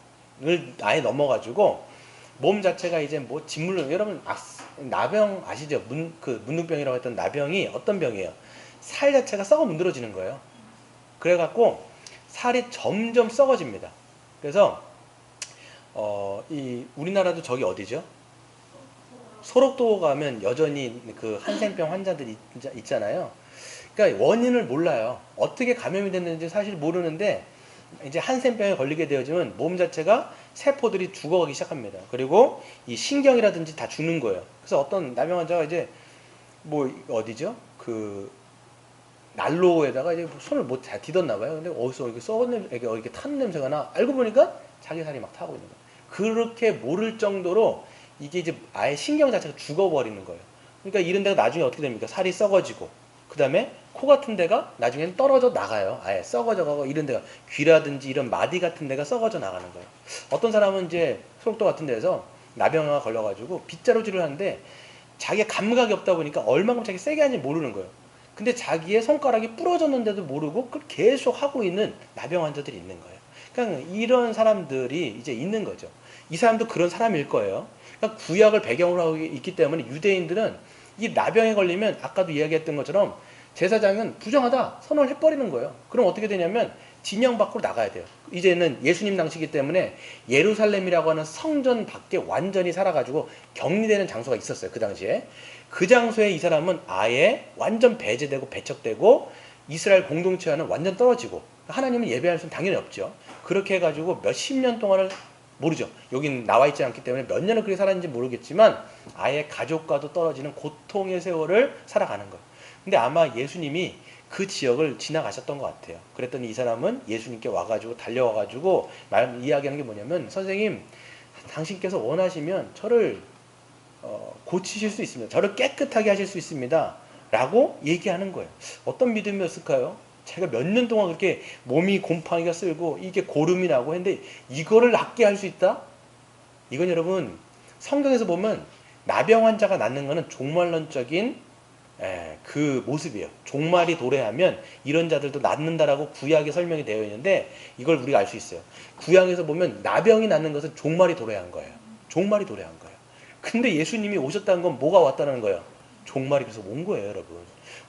아예 넘어가지고 몸 자체가 이제 뭐 짓물로, 여러분 나병 아시죠? 문둥병이라고 했던 나병이 어떤 병이에요? 살 자체가 썩어 문드러지는 거예요. 그래갖고 살이 점점 썩어집니다. 그래서 이 우리나라도 저기 어디죠? 소록도 가면 여전히 그 한센병 환자들이 있잖아요. 그러니까 원인을 몰라요. 어떻게 감염이 됐는지 사실 모르는데 이제 한센병에 걸리게 되어지면 몸 자체가 세포들이 죽어가기 시작합니다. 그리고 이 신경이라든지 다 죽는 거예요. 그래서 어떤 나병 환자가 이제 뭐 어디죠? 그 난로에다가 이제 손을 못 잘 디뎠나 봐요. 근데 어디서 이렇게 썩은 냄새, 이렇게 탄 냄새가 나. 알고 보니까 자기 살이 막 타고 있는 거예요. 그렇게 모를 정도로 이게 이제 아예 신경 자체가 죽어버리는 거예요. 그러니까 이런 데가 나중에 어떻게 됩니까? 살이 썩어지고, 그 다음에 코 같은 데가 나중에는 떨어져 나가요. 아예 썩어져 가고, 이런 데가 귀라든지 이런 마디 같은 데가 썩어져 나가는 거예요. 어떤 사람은 이제 소록도 같은 데서 나병에 걸려가지고 빗자루질을 하는데 자기가 감각이 없다 보니까 얼마큼 자기 세게 하는지 모르는 거예요. 근데 자기의 손가락이 부러졌는데도 모르고 그걸 계속 하고 있는 나병 환자들이 있는 거예요. 그러니까 이런 사람들이 이제 있는 거죠. 이 사람도 그런 사람일 거예요. 그러니까 구약을 배경으로 하고 있기 때문에 유대인들은 이 나병에 걸리면 아까도 이야기했던 것처럼 제사장은 부정하다 선언을 해버리는 거예요. 그럼 어떻게 되냐면 진영 밖으로 나가야 돼요. 이제는 예수님 당시이기 때문에 예루살렘이라고 하는 성전 밖에 완전히 살아가지고 격리되는 장소가 있었어요. 그 당시에. 그 장소에 이 사람은 아예 완전 배제되고 배척되고 이스라엘 공동체와는 완전 떨어지고 하나님은 예배할 수는 당연히 없죠. 그렇게 해가지고 몇십 년 동안을 모르죠. 여긴 나와 있지 않기 때문에 몇 년을 그렇게 살았는지 모르겠지만 아예 가족과도 떨어지는 고통의 세월을 살아가는 거예요. 근데 아마 예수님이 그 지역을 지나가셨던 것 같아요. 그랬더니 이 사람은 예수님께 와가지고 달려와가지고 이야기하는 게 뭐냐면, 선생님 당신께서 원하시면 저를 고치실 수 있습니다. 저를 깨끗하게 하실 수 있습니다. 라고 얘기하는 거예요. 어떤 믿음이었을까요? 제가 몇 년 동안 그렇게 몸이 곰팡이가 쓸고 이게 고름이 나고 했는데 이거를 낫게 할 수 있다? 이건 여러분 성경에서 보면 나병 환자가 낫는 것은 종말론적인 그 모습이에요. 종말이 도래하면 이런 자들도 낫는다라고 구약에 설명이 되어 있는데 이걸 우리가 알 수 있어요. 구약에서 보면 나병이 낫는 것은 종말이 도래한 거예요. 종말이 도래한 거예요. 근데 예수님이 오셨다는 건 뭐가 왔다는 거예요? 종말이 그래서 온 거예요, 여러분.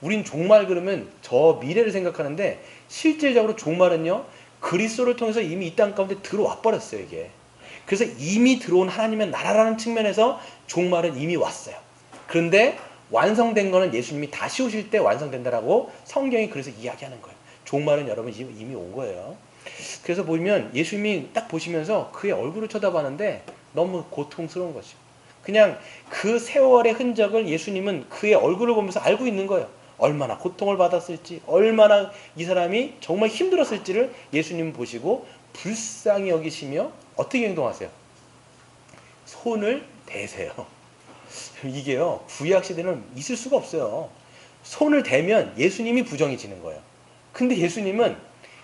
우린 종말 그러면 저 미래를 생각하는데 실질적으로 종말은요, 그리스도를 통해서 이미 이 땅 가운데 들어와 버렸어요, 이게. 그래서 이미 들어온 하나님의 나라라는 측면에서 종말은 이미 왔어요. 그런데 완성된 거는 예수님이 다시 오실 때 완성된다라고 성경이 그래서 이야기하는 거예요. 종말은 여러분 이미 온 거예요. 그래서 보면 예수님이 딱 보시면서 그의 얼굴을 쳐다봤는데 너무 고통스러운 것이죠. 그냥 그 세월의 흔적을 예수님은 그의 얼굴을 보면서 알고 있는 거예요. 얼마나 고통을 받았을지, 얼마나 이 사람이 정말 힘들었을지를 예수님은 보시고 불쌍히 여기시며 어떻게 행동하세요? 손을 대세요. 이게요, 구약시대는 있을 수가 없어요. 손을 대면 예수님이 부정해지는 거예요. 근데 예수님은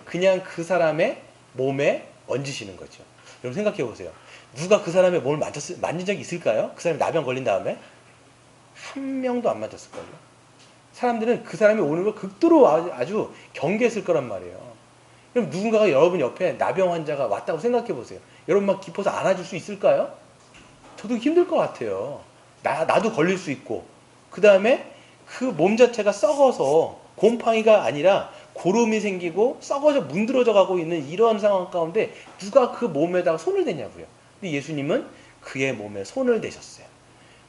그냥 그 사람의 몸에 얹으시는 거죠. 여러분 생각해 보세요. 누가 그 사람의 몸을 만진 적이 있을까요? 그 사람이 나병 걸린 다음에? 한 명도 안 만졌을걸요. 사람들은 그 사람이 오는 걸 극도로 아주 경계했을 거란 말이에요. 그럼 누군가가 여러분 옆에 나병 환자가 왔다고 생각해 보세요. 여러분 막 깊어서 안아줄 수 있을까요? 저도 힘들 것 같아요. 나도 걸릴 수 있고, 그 다음에 그 몸 자체가 썩어서 곰팡이가 아니라 고름이 생기고 썩어져 문드러져 가고 있는 이런 상황 가운데 누가 그 몸에다가 손을 대냐고요. 근데 예수님은 그의 몸에 손을 대셨어요.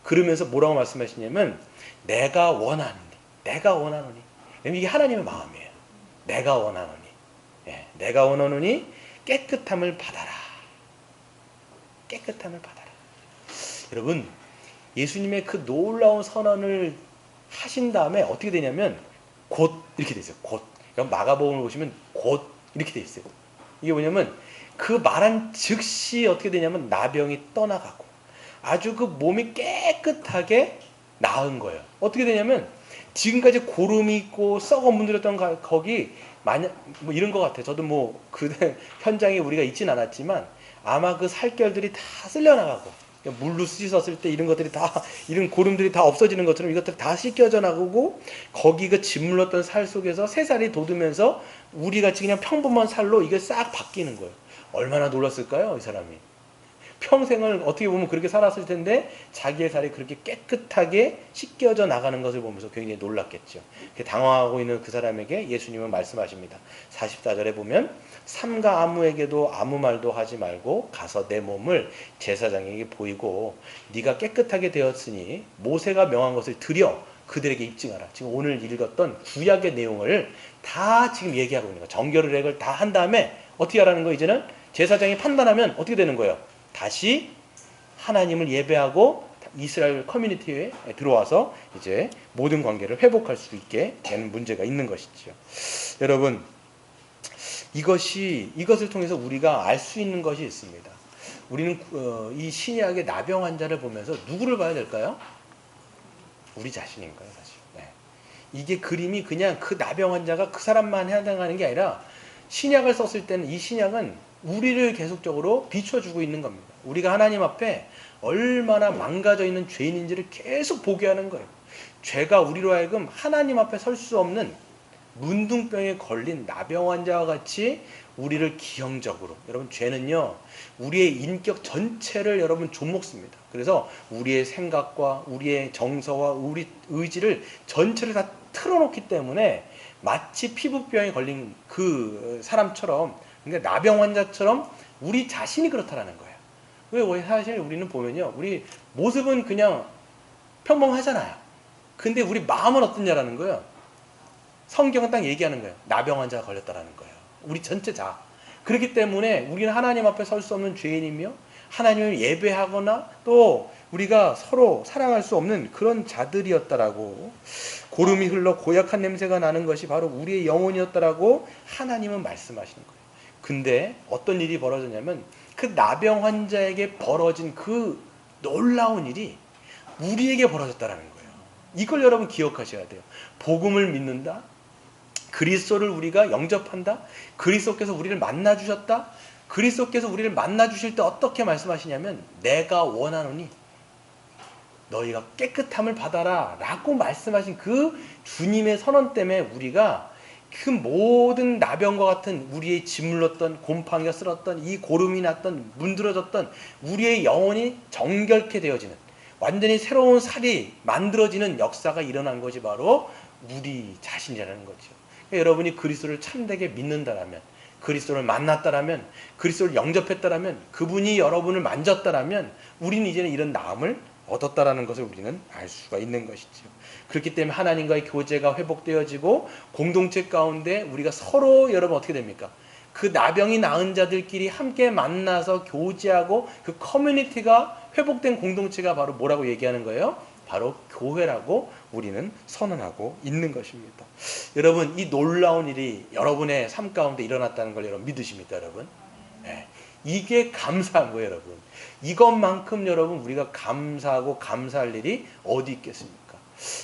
그러면서 뭐라고 말씀하시냐면, 내가 원하노니. 이게 하나님의 마음이에요. 내가 원하노니. 내가 원하노니 깨끗함을 받아라. 깨끗함을 받아라. 여러분, 예수님의 그 놀라운 선언을 하신 다음에 어떻게 되냐면 곧 이렇게 돼 있어요. 곧. 마가복음을 보시면 곧 이렇게 돼 있어요. 이게 뭐냐면 그 말한 즉시 어떻게 되냐면 나병이 떠나가고 아주 그 몸이 깨끗하게 나은 거예요. 어떻게 되냐면 지금까지 고름이 있고 썩어 문드렸던 거기 만약 뭐 이런 것 같아요. 저도 뭐 그 현장에 우리가 있진 않았지만 아마 그 살결들이 다 쓸려나가고 물로 씻었을 때 이런 것들이 다 이런 고름들이 다 없어지는 것처럼 이것들 다 씻겨져 나가고 거기 그 짓물렀던 살 속에서 새살이 돋으면서 우리 같이 그냥 평범한 살로 이게 싹 바뀌는 거예요. 얼마나 놀랐을까요, 이 사람이? 평생을 어떻게 보면 그렇게 살았을 텐데 자기의 살이 그렇게 깨끗하게 씻겨져 나가는 것을 보면서 굉장히 놀랐겠죠. 당황하고 있는 그 사람에게 예수님은 말씀하십니다. 44절에 보면 삼가 아무에게도 아무 말도 하지 말고 가서 내 몸을 제사장에게 보이고 네가 깨끗하게 되었으니 모세가 명한 것을 드려 그들에게 입증하라. 지금 오늘 읽었던 구약의 내용을 다 지금 얘기하고 있는 거예요. 정결의례를 다 한 다음에 어떻게 하라는 거? 이제는 제사장이 판단하면 어떻게 되는 거예요? 다시 하나님을 예배하고 이스라엘 커뮤니티에 들어와서 이제 모든 관계를 회복할 수 있게 되는 문제가 있는 것이죠. 여러분, 이것을 통해서 우리가 알 수 있는 것이 있습니다. 우리는 이 신약의 나병 환자를 보면서 누구를 봐야 될까요? 우리 자신인 거예요, 사실. 네. 이게 그림이 그냥 그 나병 환자가 그 사람만 해당하는 게 아니라 신약을 썼을 때는 이 신약은 우리를 계속적으로 비춰주고 있는 겁니다. 우리가 하나님 앞에 얼마나 망가져 있는 죄인인지를 계속 보게 하는 거예요. 죄가 우리로 하여금 하나님 앞에 설 수 없는 문둥병에 걸린 나병 환자와 같이 우리를 기형적으로, 여러분 죄는요 우리의 인격 전체를 여러분 좀먹습니다. 그래서 우리의 생각과 우리의 정서와 우리 의지를 전체를 다 틀어놓기 때문에 마치 피부병에 걸린 그 사람처럼, 그러니까 나병 환자처럼 우리 자신이 그렇다라는 거예요. 왜 사실 우리는 보면요, 우리 모습은 그냥 평범하잖아요. 근데 우리 마음은 어떠냐라는 거예요. 성경은 딱 얘기하는 거예요. 나병 환자가 걸렸다라는 거예요. 우리 전체 다. 그렇기 때문에 우리는 하나님 앞에 설 수 없는 죄인이며 하나님을 예배하거나 또 우리가 서로 사랑할 수 없는 그런 자들이었다라고, 고름이 흘러 고약한 냄새가 나는 것이 바로 우리의 영혼이었다라고 하나님은 말씀하시는 거예요. 근데 어떤 일이 벌어졌냐면 그 나병 환자에게 벌어진 그 놀라운 일이 우리에게 벌어졌다라는 거예요. 이걸 여러분 기억하셔야 돼요. 복음을 믿는다, 그리스도를 우리가 영접한다, 그리스도께서 우리를 만나주셨다. 그리스도께서 우리를 만나주실 때 어떻게 말씀하시냐면 내가 원하노니 너희가 깨끗함을 받아라 라고 말씀하신 그 주님의 선언 때문에 우리가 그 모든 나병과 같은 우리의 짓물렀던 곰팡이가 쓸었던 이 고름이 났던 문드러졌던 우리의 영혼이 정결케 되어지는, 완전히 새로운 살이 만들어지는 역사가 일어난 것이 바로 우리 자신이라는 거죠. 여러분이 그리스도를 참되게 믿는다라면, 그리스도를 만났다라면, 그리스도를 영접했다라면, 그분이 여러분을 만졌다라면 우리는 이제는 이런 나음을 얻었다라는 것을 우리는 알 수가 있는 것이죠. 그렇기 때문에 하나님과의 교제가 회복되어지고 공동체 가운데 우리가 서로 여러분 어떻게 됩니까? 그 나병이 나은 자들끼리 함께 만나서 교제하고 그 커뮤니티가 회복된 공동체가 바로 뭐라고 얘기하는 거예요? 바로 교회라고 우리는 선언하고 있는 것입니다. 여러분, 이 놀라운 일이 여러분의 삶 가운데 일어났다는 걸 여러분 믿으십니까, 여러분? 네. 이게 감사한 거예요, 여러분. 이것만큼 여러분 우리가 감사하고 감사할 일이 어디 있겠습니까?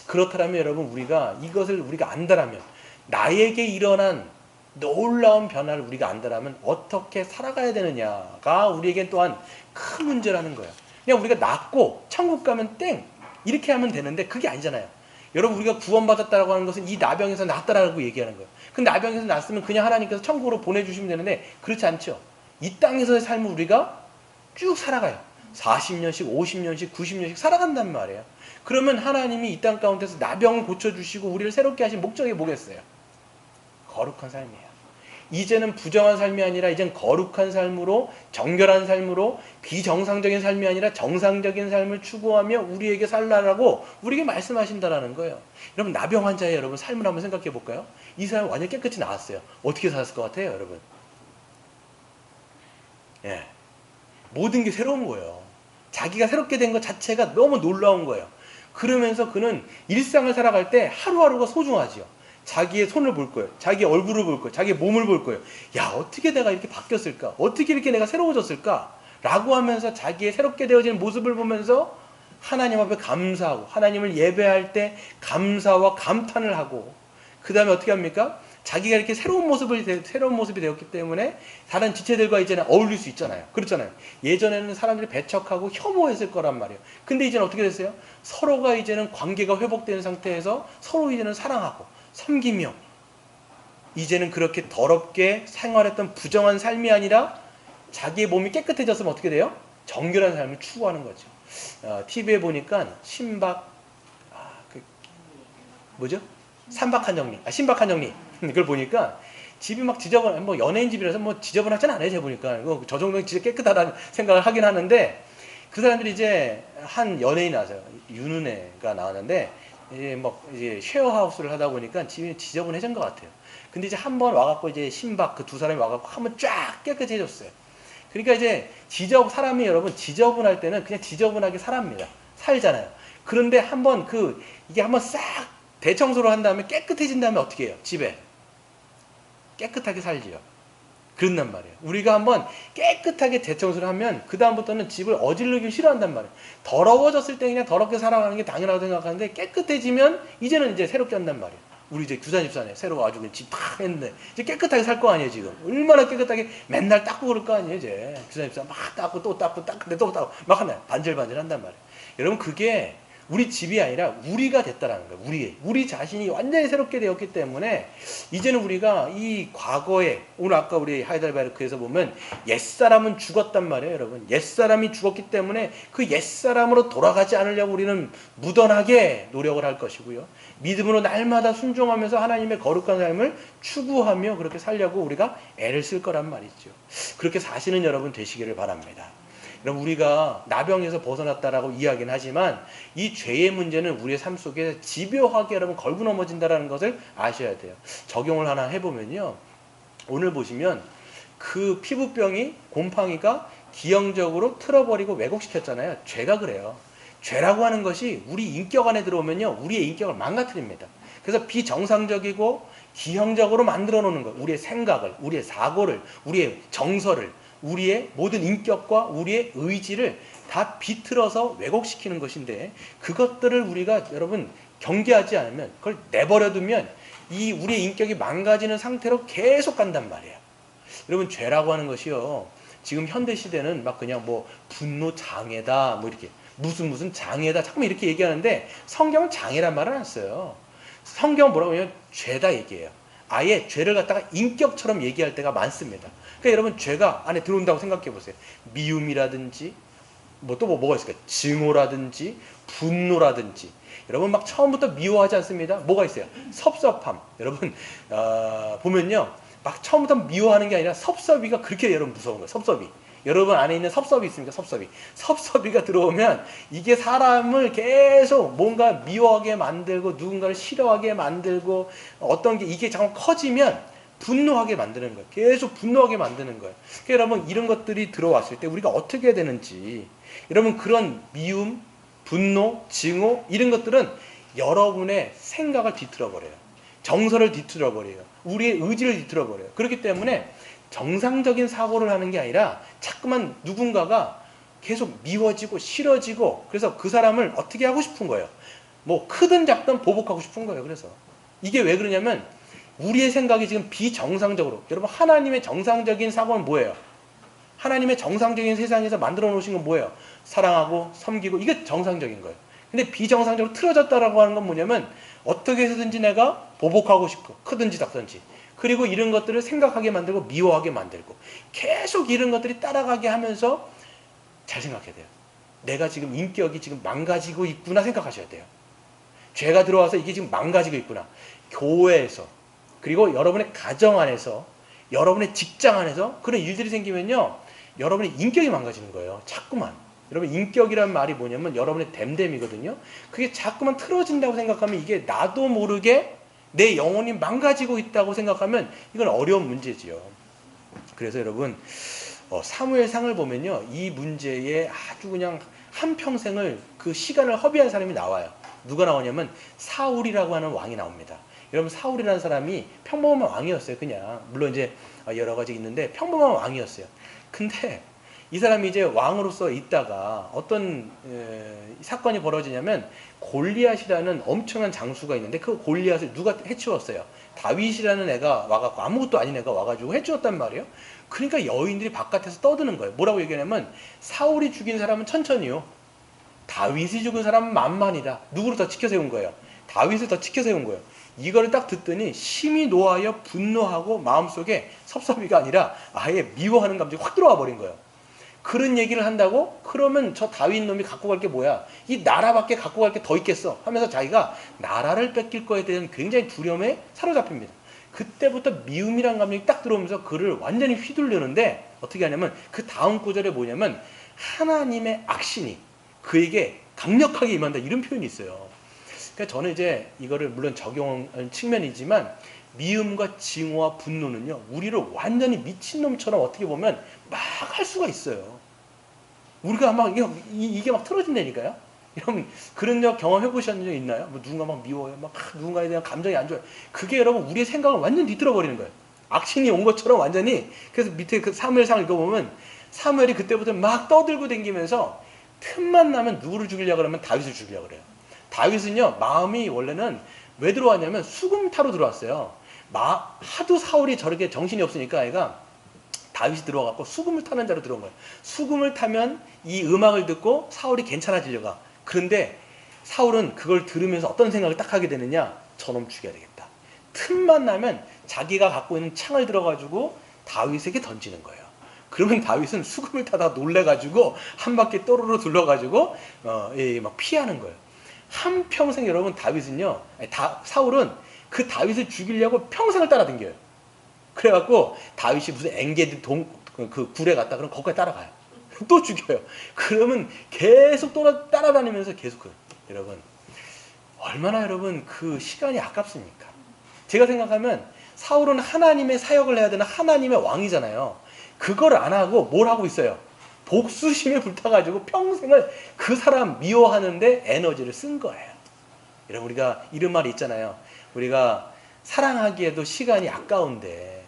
그렇다면 여러분 우리가 이것을 우리가 안다라면, 나에게 일어난 놀라운 변화를 우리가 안다라면 어떻게 살아가야 되느냐가 우리에겐 또한 큰 문제라는 거예요. 그냥 우리가 낫고 천국 가면 땡 이렇게 하면 되는데 그게 아니잖아요. 여러분, 우리가 구원받았다라고 하는 것은 이 나병에서 낫다라고 얘기하는 거예요. 그 나병에서 낫으면 그냥 하나님께서 천국으로 보내주시면 되는데 그렇지 않죠. 이 땅에서의 삶을 우리가 쭉 살아가요. 40년씩 50년씩 90년씩 살아간단 말이에요. 그러면 하나님이 이 땅 가운데서 나병을 고쳐주시고 우리를 새롭게 하신 목적이 뭐겠어요? 거룩한 삶이에요. 이제는 부정한 삶이 아니라 이젠 거룩한 삶으로, 정결한 삶으로, 비정상적인 삶이 아니라 정상적인 삶을 추구하며 우리에게 살라라고 우리에게 말씀하신다라는 거예요. 여러분, 나병 환자의 여러분 삶을 한번 생각해 볼까요? 이 사람 완전 깨끗이 나았어요. 어떻게 살았을 것 같아요, 여러분? 예, 모든 게 새로운 거예요. 자기가 새롭게 된 것 자체가 너무 놀라운 거예요. 그러면서 그는 일상을 살아갈 때 하루하루가 소중하지요. 자기의 손을 볼 거예요. 자기의 얼굴을 볼 거예요. 자기의 몸을 볼 거예요. 야, 어떻게 내가 이렇게 바뀌었을까? 어떻게 이렇게 내가 새로워졌을까? 라고 하면서 자기의 새롭게 되어지는 모습을 보면서 하나님 앞에 감사하고 하나님을 예배할 때 감사와 감탄을 하고, 그 다음에 어떻게 합니까? 자기가 이렇게 새로운 모습이 되었기 때문에 다른 지체들과 이제는 어울릴 수 있잖아요. 그렇잖아요. 예전에는 사람들이 배척하고 혐오했을 거란 말이에요. 근데 이제는 어떻게 됐어요? 서로가 이제는 관계가 회복된 상태에서 서로 이제는 사랑하고 섬기며, 이제는 그렇게 더럽게 생활했던 부정한 삶이 아니라 자기의 몸이 깨끗해졌으면 어떻게 돼요? 정결한 삶을 추구하는 거죠. TV에 보니까 신박한 정리. 그걸 보니까 집이 막 지저분, 뭐 연예인 집이라서 뭐 지저분하진 않아요. 제가 보니까 저 정도는 진짜 깨끗하다는 생각을 하긴 하는데, 그 사람들이 이제 한 연예인 나왔어요. 윤은혜가 나왔는데 이제 쉐어하우스를 하다 보니까 집이 지저분해진 것 같아요. 근데 이제 한 번 와갖고 이제 신박 그 두 사람이 와갖고 한번 쫙 깨끗해졌어요. 그러니까 이제 사람이 여러분 지저분할 때는 그냥 지저분하게 살잖아요. 그런데 한번 이게 한번 싹 대청소를 한 다음에 깨끗해진 다음에 어떻게 해요? 집에 깨끗하게 살지요. 그런단 말이에요. 우리가 한번 깨끗하게 대청소를 하면 그 다음부터는 집을 어질르기 싫어한단 말이에요. 더러워졌을 때 그냥 더럽게 살아가는 게 당연하다고 생각하는데 깨끗해지면 이제는 이제 새롭게 한단 말이에요. 우리 이제 규산집사네 새로 아주 집 팍 했는데 이제 깨끗하게 살 거 아니에요. 지금 얼마나 깨끗하게 맨날 닦고 그럴 거 아니에요. 이제 규산집사 막 닦고 또 닦고 닦고 또 닦고 막 하네. 반질반질 한단 말이에요. 여러분 그게 우리 집이 아니라 우리가 됐다라는 거예요. 우리 자신이 완전히 새롭게 되었기 때문에 이제는 우리가 이 과거에 오늘 아까 우리 하이델베르크에서 보면 옛사람은 죽었단 말이에요. 여러분 옛사람이 죽었기 때문에 그 옛사람으로 돌아가지 않으려고 우리는 무던하게 노력을 할 것이고요. 믿음으로 날마다 순종하면서 하나님의 거룩한 삶을 추구하며 그렇게 살려고 우리가 애를 쓸 거란 말이죠. 그렇게 사시는 여러분 되시기를 바랍니다. 여러분 우리가 나병에서 벗어났다라고 이야기는 하지만 이 죄의 문제는 우리의 삶 속에 집요하게 여러분 걸고 넘어진다라는 것을 아셔야 돼요. 적용을 하나 해보면요. 오늘 보시면 그 피부병이 곰팡이가 기형적으로 틀어버리고 왜곡시켰잖아요. 죄가 그래요. 죄라고 하는 것이 우리 인격 안에 들어오면요. 우리의 인격을 망가뜨립니다. 그래서 비정상적이고 기형적으로 만들어 놓는 것. 우리의 생각을, 우리의 사고를, 우리의 정서를, 우리의 모든 인격과 우리의 의지를 다 비틀어서 왜곡시키는 것인데 그것들을 우리가 여러분 경계하지 않으면 그걸 내버려두면 이 우리의 인격이 망가지는 상태로 계속 간단 말이에요. 여러분 죄라고 하는 것이요. 지금 현대 시대는 막 그냥 뭐 분노 장애다 뭐 이렇게 무슨 장애다 자꾸 이렇게 얘기하는데 성경은 장애란 말을 안 써요. 성경은 뭐라고 하냐면 죄다 얘기해요. 아예 죄를 갖다가 인격처럼 얘기할 때가 많습니다. 그러니까 여러분 죄가 안에 들어온다고 생각해 보세요. 미움이라든지 뭐가 있을까요? 증오라든지 분노라든지 여러분 막 처음부터 미워하지 않습니다. 뭐가 있어요? 섭섭함. 여러분 보면요. 막 처음부터 미워하는 게 아니라 섭섭이가 그렇게 여러분 무서운 거예요. 섭섭이. 여러분 안에 있는 섭섭이 있습니까? 섭섭이가 들어오면 이게 사람을 계속 뭔가 미워하게 만들고 누군가를 싫어하게 만들고 어떤 게 이게 자꾸 커지면 분노하게 만드는 거예요. 계속 분노하게 만드는 거예요. 그러니까 여러분 이런 것들이 들어왔을 때 우리가 어떻게 해야 되는지 여러분 그런 미움, 분노, 증오 이런 것들은 여러분의 생각을 뒤틀어버려요. 정서를 뒤틀어버려요. 우리의 의지를 뒤틀어버려요. 그렇기 때문에 정상적인 사고를 하는 게 아니라 자꾸만 누군가가 계속 미워지고 싫어지고 그래서 그 사람을 어떻게 하고 싶은 거예요. 뭐 크든 작든 보복하고 싶은 거예요. 그래서 이게 왜 그러냐면 우리의 생각이 지금 비정상적으로 여러분 하나님의 정상적인 사고는 뭐예요? 하나님의 정상적인 세상에서 만들어 놓으신 건 뭐예요? 사랑하고 섬기고 이게 정상적인 거예요. 근데 비정상적으로 틀어졌다라고 하는 건 뭐냐면 어떻게 해서든지 내가 보복하고 싶고 크든지 작든지 그리고 이런 것들을 생각하게 만들고 미워하게 만들고 계속 이런 것들이 따라가게 하면서 잘 생각해야 돼요. 내가 지금 인격이 지금 망가지고 있구나 생각하셔야 돼요. 죄가 들어와서 이게 지금 망가지고 있구나. 교회에서 그리고 여러분의 가정 안에서 여러분의 직장 안에서 그런 일들이 생기면요. 여러분의 인격이 망가지는 거예요. 자꾸만. 여러분 인격이란 말이 뭐냐면 여러분의 됨됨이거든요. 그게 자꾸만 틀어진다고 생각하면 이게 나도 모르게 내 영혼이 망가지고 있다고 생각하면 이건 어려운 문제지요. 그래서 여러분 사무엘상을 보면요. 이 문제에 아주 그냥 한평생을 그 시간을 허비한 사람이 나와요. 누가 나오냐면 사울이라고 하는 왕이 나옵니다. 여러분 사울이라는 사람이 평범한 왕이었어요. 그냥 물론 이제 여러 가지 있는데 평범한 왕이었어요. 근데 이 사람이 이제 왕으로서 있다가 어떤 사건이 벌어지냐면 골리앗이라는 엄청난 장수가 있는데 그 골리앗을 누가 해치웠어요. 다윗이라는 애가 와가지고 아무것도 아닌 애가 와가지고 해치웠단 말이에요. 그러니까 여인들이 바깥에서 떠드는 거예요. 뭐라고 얘기하냐면 사울이 죽인 사람은 천천히요. 다윗이 죽은 사람은 만만이다. 누구를 더 지켜세운 거예요? 다윗을 더 지켜세운 거예요. 이거를 딱 듣더니 심히 노하여 분노하고 마음속에 섭섭이가 아니라 아예 미워하는 감정이 확 들어와 버린 거예요. 그런 얘기를 한다고? 그러면 저 다윗 놈이 갖고 갈 게 뭐야? 이 나라밖에 갖고 갈 게 더 있겠어? 하면서 자기가 나라를 뺏길 거에 대한 굉장히 두려움에 사로잡힙니다. 그때부터 미움이란 감정이 딱 들어오면서 그를 완전히 휘둘르는데 어떻게 하냐면 그 다음 구절에 뭐냐면 하나님의 악신이 그에게 강력하게 임한다 이런 표현이 있어요. 그러니까 저는 이제 이거를 물론 적용하는 측면이지만 미움과 징후와 분노는요 우리를 완전히 미친놈처럼 어떻게 보면 막 할 수가 있어요. 우리가 막 이게 막 틀어진다니까요. 여러분 그런 적 경험해 보셨는 적 있나요? 뭐 누군가 막 미워요, 막 누군가에 대한 감정이 안 좋아요. 그게 여러분 우리의 생각을 완전 뒤틀어 버리는 거예요. 악신이 온 것처럼 완전히. 그래서 밑에 그 사무엘상 읽어보면 사무엘이 그때부터 막 떠들고 다니면서 틈만 나면 누구를 죽이려고 그러면 다윗을 죽이려고 그래요. 다윗은요 마음이 원래는 왜 들어왔냐면 수금 타러 들어왔어요. 하도 사울이 저렇게 정신이 없으니까 애가 다윗이 들어와갖고 수금을 타는 자로 들어온 거예요. 수금을 타면 이 음악을 듣고 사울이 괜찮아지려고. 그런데 사울은 그걸 들으면서 어떤 생각을 딱 하게 되느냐, 저놈 죽여야 되겠다. 틈만 나면 자기가 갖고 있는 창을 들어가지고 다윗에게 던지는 거예요. 그러면 다윗은 수금을 타다가 놀래가지고 한 바퀴 또르르 둘러가지고 막 피하는 거예요. 한평생 여러분 다윗은요, 사울은 그 다윗을 죽이려고 평생을 따라다녀요. 그래갖고 다윗이 무슨 엥게디 그 굴에 갔다 그러면 거기까지 따라가요. 또 죽여요. 그러면 계속 따라다니면서 계속 여러분 얼마나 여러분 그 시간이 아깝습니까? 제가 생각하면 사울은 하나님의 사역을 해야 되는 하나님의 왕이잖아요. 그걸 안 하고 뭘 하고 있어요? 복수심에 불타가지고 평생을 그 사람 미워하는데 에너지를 쓴 거예요. 여러분 우리가 이런 말이 있잖아요. 우리가 사랑하기에도 시간이 아까운데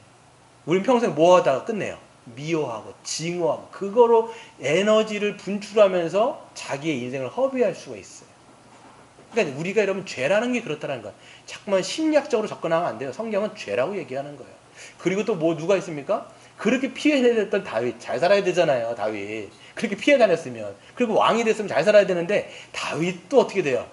우린 평생 뭐 하다가 끝내요? 미워하고 징후하고 그거로 에너지를 분출하면서 자기의 인생을 허비할 수가 있어요. 그러니까 우리가 여러분 죄라는 게 그렇다는 거예요. 자꾸만 심리학적으로 접근하면 안 돼요. 성경은 죄라고 얘기하는 거예요. 그리고 또 뭐 누가 있습니까? 그렇게 피해 다녔던 다윗, 잘 살아야 되잖아요. 다윗 그렇게 피해 다녔으면, 그리고 왕이 됐으면 잘 살아야 되는데 다윗도 어떻게 돼요?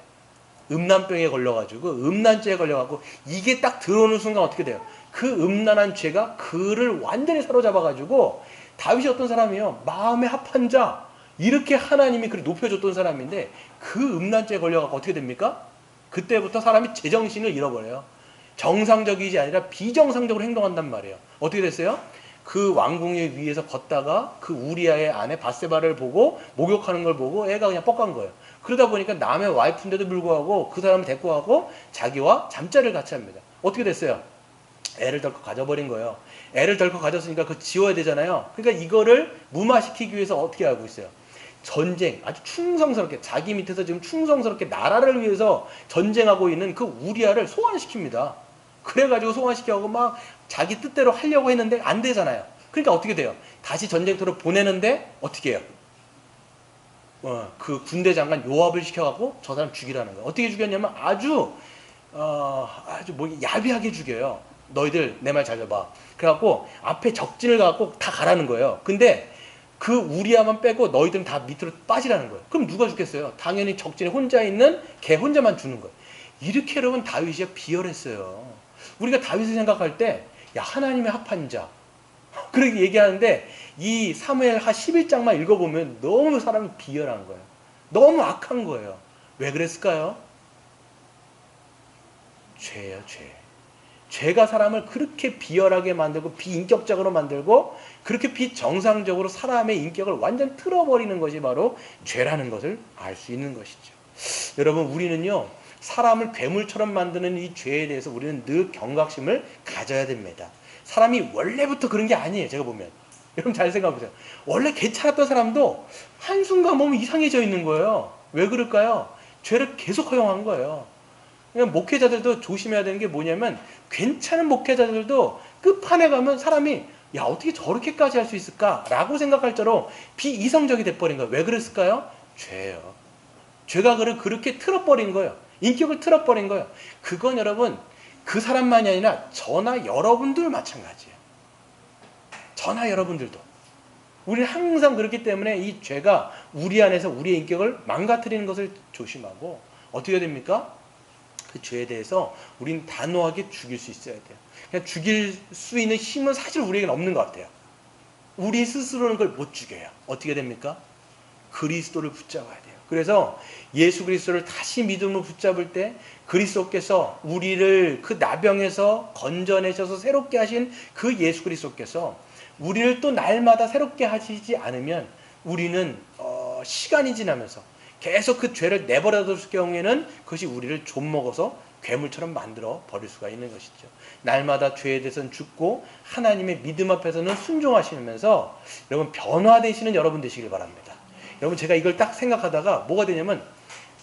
음란병에 걸려가지고 음란죄에 걸려가지고 이게 딱 들어오는 순간 어떻게 돼요? 그 음란한 죄가 그를 완전히 사로잡아가지고 다윗이 어떤 사람이에요? 마음에 합한 자, 이렇게 하나님이 그렇게 높여줬던 사람인데 그 음란죄에 걸려가지고 어떻게 됩니까? 그때부터 사람이 제정신을 잃어버려요. 정상적이지 아니라 비정상적으로 행동한단 말이에요. 어떻게 됐어요? 그 왕궁의 위에서 걷다가 그 우리아의 아내 바세바를 보고 목욕하는 걸 보고 애가 그냥 뻑간 거예요. 그러다 보니까 남의 와이프인데도 불구하고 그 사람을 데리고 가고 자기와 잠자리를 같이 합니다. 어떻게 됐어요? 애를 덜컥 가져버린 거예요. 애를 덜컥 가졌으니까 그거 지워야 되잖아요. 그러니까 이거를 무마시키기 위해서 어떻게 하고 있어요? 전쟁, 아주 충성스럽게 자기 밑에서 지금 충성스럽게 나라를 위해서 전쟁하고 있는 그 우리아를 소환시킵니다. 그래가지고 소환시켜가고 막 자기 뜻대로 하려고 했는데 안 되잖아요. 그러니까 어떻게 돼요? 다시 전쟁터로 보내는데 어떻게 해요? 그 군대 장관 요압을 시켜갖고 저 사람 죽이라는 거예요. 어떻게 죽였냐면 아주 뭐 야비하게 죽여요. 너희들 내 말 잘 들어봐. 그래갖고 앞에 적진을 가갖고 다 가라는 거예요. 근데 그 우리아만 빼고 너희들은 다 밑으로 빠지라는 거예요. 그럼 누가 죽겠어요? 당연히 적진에 혼자 있는 걔 혼자만 주는 거예요. 이렇게 여러분 다윗이 비열했어요. 우리가 다윗을 생각할 때 야 하나님의 합한 자 그렇게 얘기하는데 이 사무엘하 11장만 읽어보면 너무 사람이 비열한 거예요. 너무 악한 거예요. 왜 그랬을까요? 죄예요, 죄. 죄가 사람을 그렇게 비열하게 만들고 비인격적으로 만들고 그렇게 비정상적으로 사람의 인격을 완전 틀어버리는 것이 바로 죄라는 것을 알 수 있는 것이죠. 여러분 우리는요 사람을 괴물처럼 만드는 이 죄에 대해서 우리는 늘 경각심을 가져야 됩니다. 사람이 원래부터 그런 게 아니에요. 제가 보면 여러분 잘 생각해보세요. 원래 괜찮았던 사람도 한순간 몸이 이상해져 있는 거예요. 왜 그럴까요? 죄를 계속 허용한 거예요. 그냥 목회자들도 조심해야 되는 게 뭐냐면 괜찮은 목회자들도 끝판에 가면 사람이 야 어떻게 저렇게까지 할 수 있을까? 라고 생각할 정도로 비이성적이 돼버린 거예요. 왜 그랬을까요? 죄예요. 죄가 그를 그렇게 틀어버린 거예요. 인격을 틀어버린 거예요. 그건 여러분 그 사람만이 아니라 저나 여러분들 마찬가지예요. 저나 여러분들도. 우리는 항상 그렇기 때문에 이 죄가 우리 안에서 우리의 인격을 망가뜨리는 것을 조심하고 어떻게 해야 됩니까? 그 죄에 대해서 우리는 단호하게 죽일 수 있어야 돼요. 그냥 죽일 수 있는 힘은 사실 우리에게는 없는 것 같아요. 우리 스스로는 그걸 못 죽여요. 어떻게 됩니까? 그리스도를 붙잡아야 돼요. 그래서 예수 그리스도를 다시 믿음으로 붙잡을 때 그리스도께서 우리를 그 나병에서 건져내셔서 새롭게 하신 그 예수 그리스도께서 우리를 또 날마다 새롭게 하시지 않으면 우리는 시간이 지나면서 계속 그 죄를 내버려둘 경우에는 그것이 우리를 좀먹어서 괴물처럼 만들어 버릴 수가 있는 것이죠. 날마다 죄에 대해서는 죽고 하나님의 믿음 앞에서는 순종하시면서 여러분 변화되시는 여러분 되시길 바랍니다. 여러분 제가 이걸 딱 생각하다가 뭐가 되냐면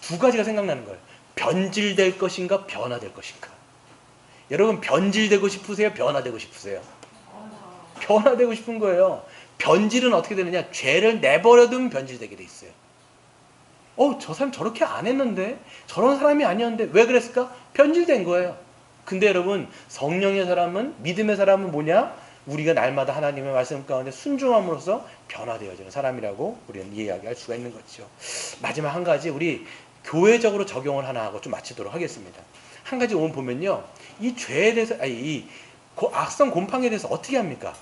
두 가지가 생각나는 거예요. 변질될 것인가 변화될 것인가. 여러분 변질되고 싶으세요? 변화되고 싶으세요? 변화되고 싶은 거예요. 변질은 어떻게 되느냐? 죄를 내버려두면 변질되게 돼 있어요. 저 사람 저렇게 안 했는데 저런 사람이 아니었는데 왜 그랬을까? 변질된 거예요. 근데 여러분 성령의 사람은 믿음의 사람은 뭐냐? 우리가 날마다 하나님의 말씀 가운데 순종함으로써 변화되어지는 사람이라고 우리는 이야기할 수가 있는 거죠. 마지막 한 가지 우리 교회적으로 적용을 하나 하고 좀 마치도록 하겠습니다. 한 가지 오늘 보면요. 이 죄에 대해서 이 악성 곰팡이에 대해서 어떻게 합니까?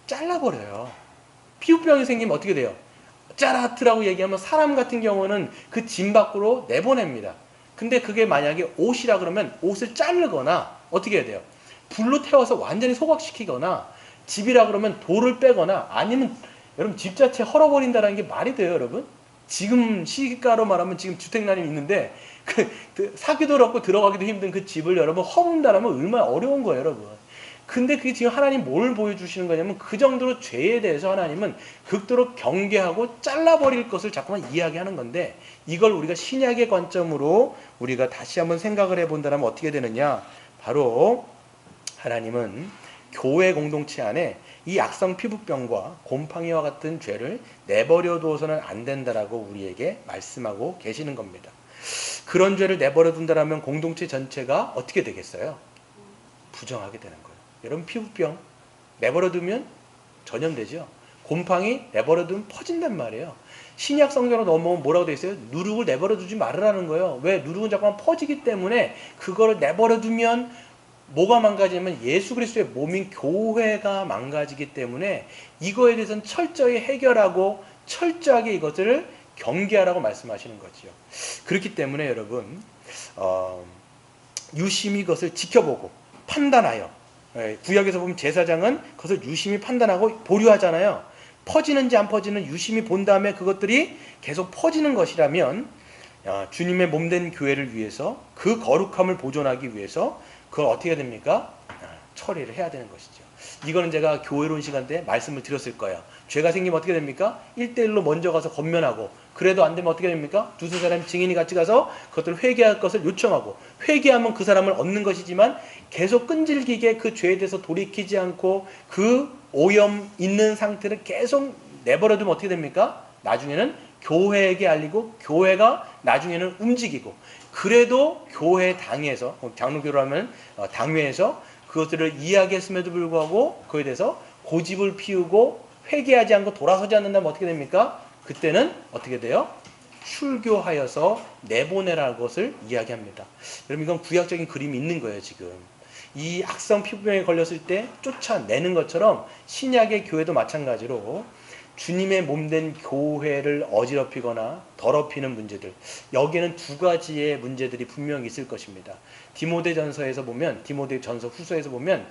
잘라버려요. 피부병이 생기면 어떻게 돼요? 짜라트라고 얘기하면 사람 같은 경우는 그 짐 밖으로 내보냅니다. 근데 그게 만약에 옷이라 그러면 옷을 자르거나 어떻게 해야 돼요? 불로 태워서 완전히 소각시키거나 집이라 그러면 돌을 빼거나 아니면 여러분 집 자체 헐어버린다는 게 말이 돼요 여러분? 지금 시가로 말하면 지금 주택난이 있는데 그 사기도 어렵고 들어가기도 힘든 그 집을 여러분 허문다라면 얼마나 어려운 거예요 여러분. 근데 그게 지금 하나님 뭘 보여주시는 거냐면 그 정도로 죄에 대해서 하나님은 극도로 경계하고 잘라버릴 것을 자꾸만 이야기하는 건데 이걸 우리가 신약의 관점으로 우리가 다시 한번 생각을 해본다면 어떻게 되느냐. 바로 하나님은 교회 공동체 안에 이 악성 피부병과 곰팡이와 같은 죄를 내버려 두어서는 안 된다라고 우리에게 말씀하고 계시는 겁니다. 그런 죄를 내버려 둔다라면 공동체 전체가 어떻게 되겠어요? 부정하게 되는 거예요. 여러분 피부병 내버려두면 전염되죠. 곰팡이 내버려두면 퍼진단 말이에요. 신약 성경으로 넘어오면 뭐라고 되어 있어요? 누룩을 내버려두지 말으라는 거예요. 왜? 누룩은 자꾸만 퍼지기 때문에 그거를 내버려두면 뭐가 망가지냐면 예수 그리스도의 몸인 교회가 망가지기 때문에 이거에 대해서는 철저히 해결하고 철저하게 이것을 경계하라고 말씀하시는 거죠. 그렇기 때문에 여러분 유심히 그것을 지켜보고 판단하여 구약에서 보면 제사장은 그것을 유심히 판단하고 보류하잖아요. 퍼지는지 안 퍼지는 유심히 본 다음에 그것들이 계속 퍼지는 것이라면 주님의 몸된 교회를 위해서 그 거룩함을 보존하기 위해서 그걸 어떻게 해야 됩니까? 처리를 해야 되는 것이죠. 이거는 제가 교회로 온 시간 때 말씀을 드렸을 거예요. 죄가 생기면 어떻게 됩니까? 1대1로 먼저 가서 건면하고 그래도 안 되면 어떻게 됩니까? 두세 사람 증인이 같이 가서 그것들을 회개할 것을 요청하고 회개하면 그 사람을 얻는 것이지만 계속 끈질기게 그 죄에 대해서 돌이키지 않고 그 오염 있는 상태를 계속 내버려두면 어떻게 됩니까? 나중에는 교회에게 알리고 교회가 나중에는 움직이고 그래도 교회 당에서 장로교로 하면 당회에서 그것들을 이야기했음에도 불구하고 그에 대해서 고집을 피우고 회개하지 않고 돌아서지 않는다면 어떻게 됩니까? 그때는 어떻게 돼요? 출교하여서 내보내라는 것을 이야기합니다. 여러분 이건 구약적인 그림이 있는 거예요 지금. 이 악성 피부병에 걸렸을 때 쫓아내는 것처럼 신약의 교회도 마찬가지로 주님의 몸된 교회를 어지럽히거나 더럽히는 문제들, 여기에는 두 가지의 문제들이 분명히 있을 것입니다. 디모데전서에서 보면, 디모데전서 후서에서 보면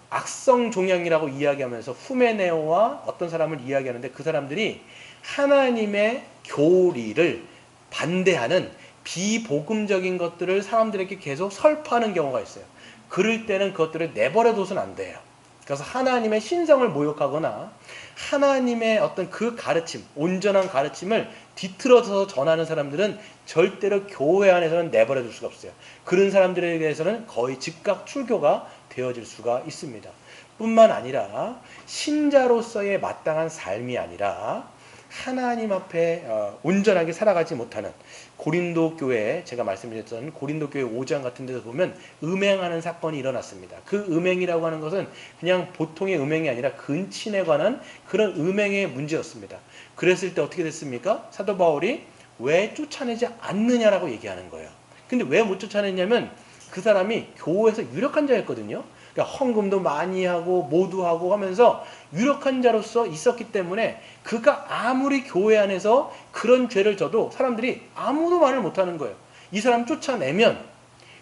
악성 종양이라고 이야기하면서 후메네오와 어떤 사람을 이야기하는데 그 사람들이 하나님의 교리를 반대하는 비복음적인 것들을 사람들에게 계속 설파하는 경우가 있어요. 그럴 때는 그것들을 내버려둬서는 안 돼요. 그래서 하나님의 신성을 모욕하거나 하나님의 어떤 그 가르침, 온전한 가르침을 뒤틀어서 전하는 사람들은 절대로 교회 안에서는 내버려둘 수가 없어요. 그런 사람들에 대해서는 거의 즉각 출교가 되어질 수가 있습니다. 뿐만 아니라 신자로서의 마땅한 삶이 아니라 하나님 앞에 온전하게 살아가지 못하는 고린도 교회, 제가 말씀드렸던 고린도 교회 5장 같은 데서 보면 음행하는 사건이 일어났습니다. 그 음행이라고 하는 것은 그냥 보통의 음행이 아니라 근친에 관한 그런 음행의 문제였습니다. 그랬을 때 어떻게 됐습니까? 사도 바울이 왜 쫓아내지 않느냐라고 얘기하는 거예요. 근데 왜 못 쫓아냈냐면 그 사람이 교회에서 유력한 자였거든요. 그러니까 헌금도 많이 하고 모두하고 하면서 유력한 자로서 있었기 때문에 그가 아무리 교회 안에서 그런 죄를 져도 사람들이 아무도 말을 못하는 거예요. 이 사람 쫓아내면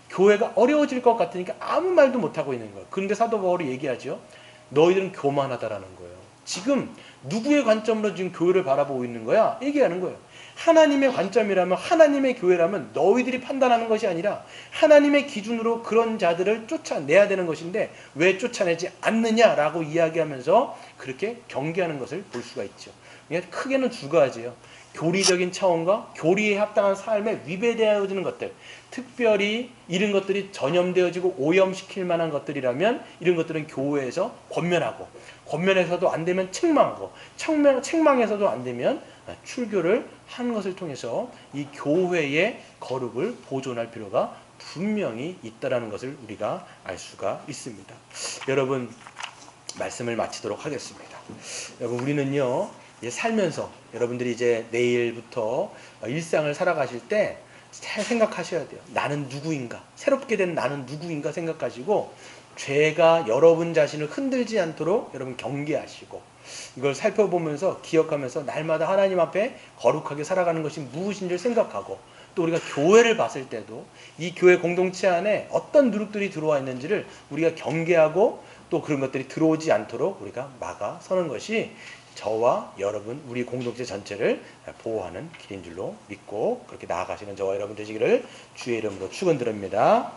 교회가 어려워질 것 같으니까 아무 말도 못하고 있는 거예요. 그런데 사도 바울이 얘기하죠. 너희들은 교만하다라는 거예요. 지금 누구의 관점으로 지금 교회를 바라보고 있는 거야? 얘기하는 거예요. 하나님의 관점이라면, 하나님의 교회라면 너희들이 판단하는 것이 아니라 하나님의 기준으로 그런 자들을 쫓아내야 되는 것인데 왜 쫓아내지 않느냐라고 이야기하면서 그렇게 경계하는 것을 볼 수가 있죠. 크게는 두 가지예요. 교리적인 차원과 교리에 합당한 삶에 위배되어지는 것들, 특별히 이런 것들이 전염되어지고 오염시킬 만한 것들이라면 이런 것들은 교회에서 권면하고, 권면에서도 안 되면 책망하고, 책망에서도 안 되면 출교를 하는 것을 통해서 이 교회의 거룩을 보존할 필요가 분명히 있다는 것을 우리가 알 수가 있습니다. 여러분, 말씀을 마치도록 하겠습니다. 여러분, 우리는요, 살면서 여러분들이 이제 내일부터 일상을 살아가실 때 잘 생각하셔야 돼요. 나는 누구인가? 새롭게 된 나는 누구인가 생각하시고, 죄가 여러분 자신을 흔들지 않도록 여러분 경계하시고, 이걸 살펴보면서 기억하면서 날마다 하나님 앞에 거룩하게 살아가는 것이 무엇인지를 생각하고, 또 우리가 교회를 봤을 때도 이 교회 공동체 안에 어떤 누룩들이 들어와 있는지를 우리가 경계하고, 또 그런 것들이 들어오지 않도록 우리가 막아서는 것이 저와 여러분, 우리 공동체 전체를 보호하는 길인 줄로 믿고 그렇게 나아가시는 저와 여러분 되시기를 주의 이름으로 축원드립니다.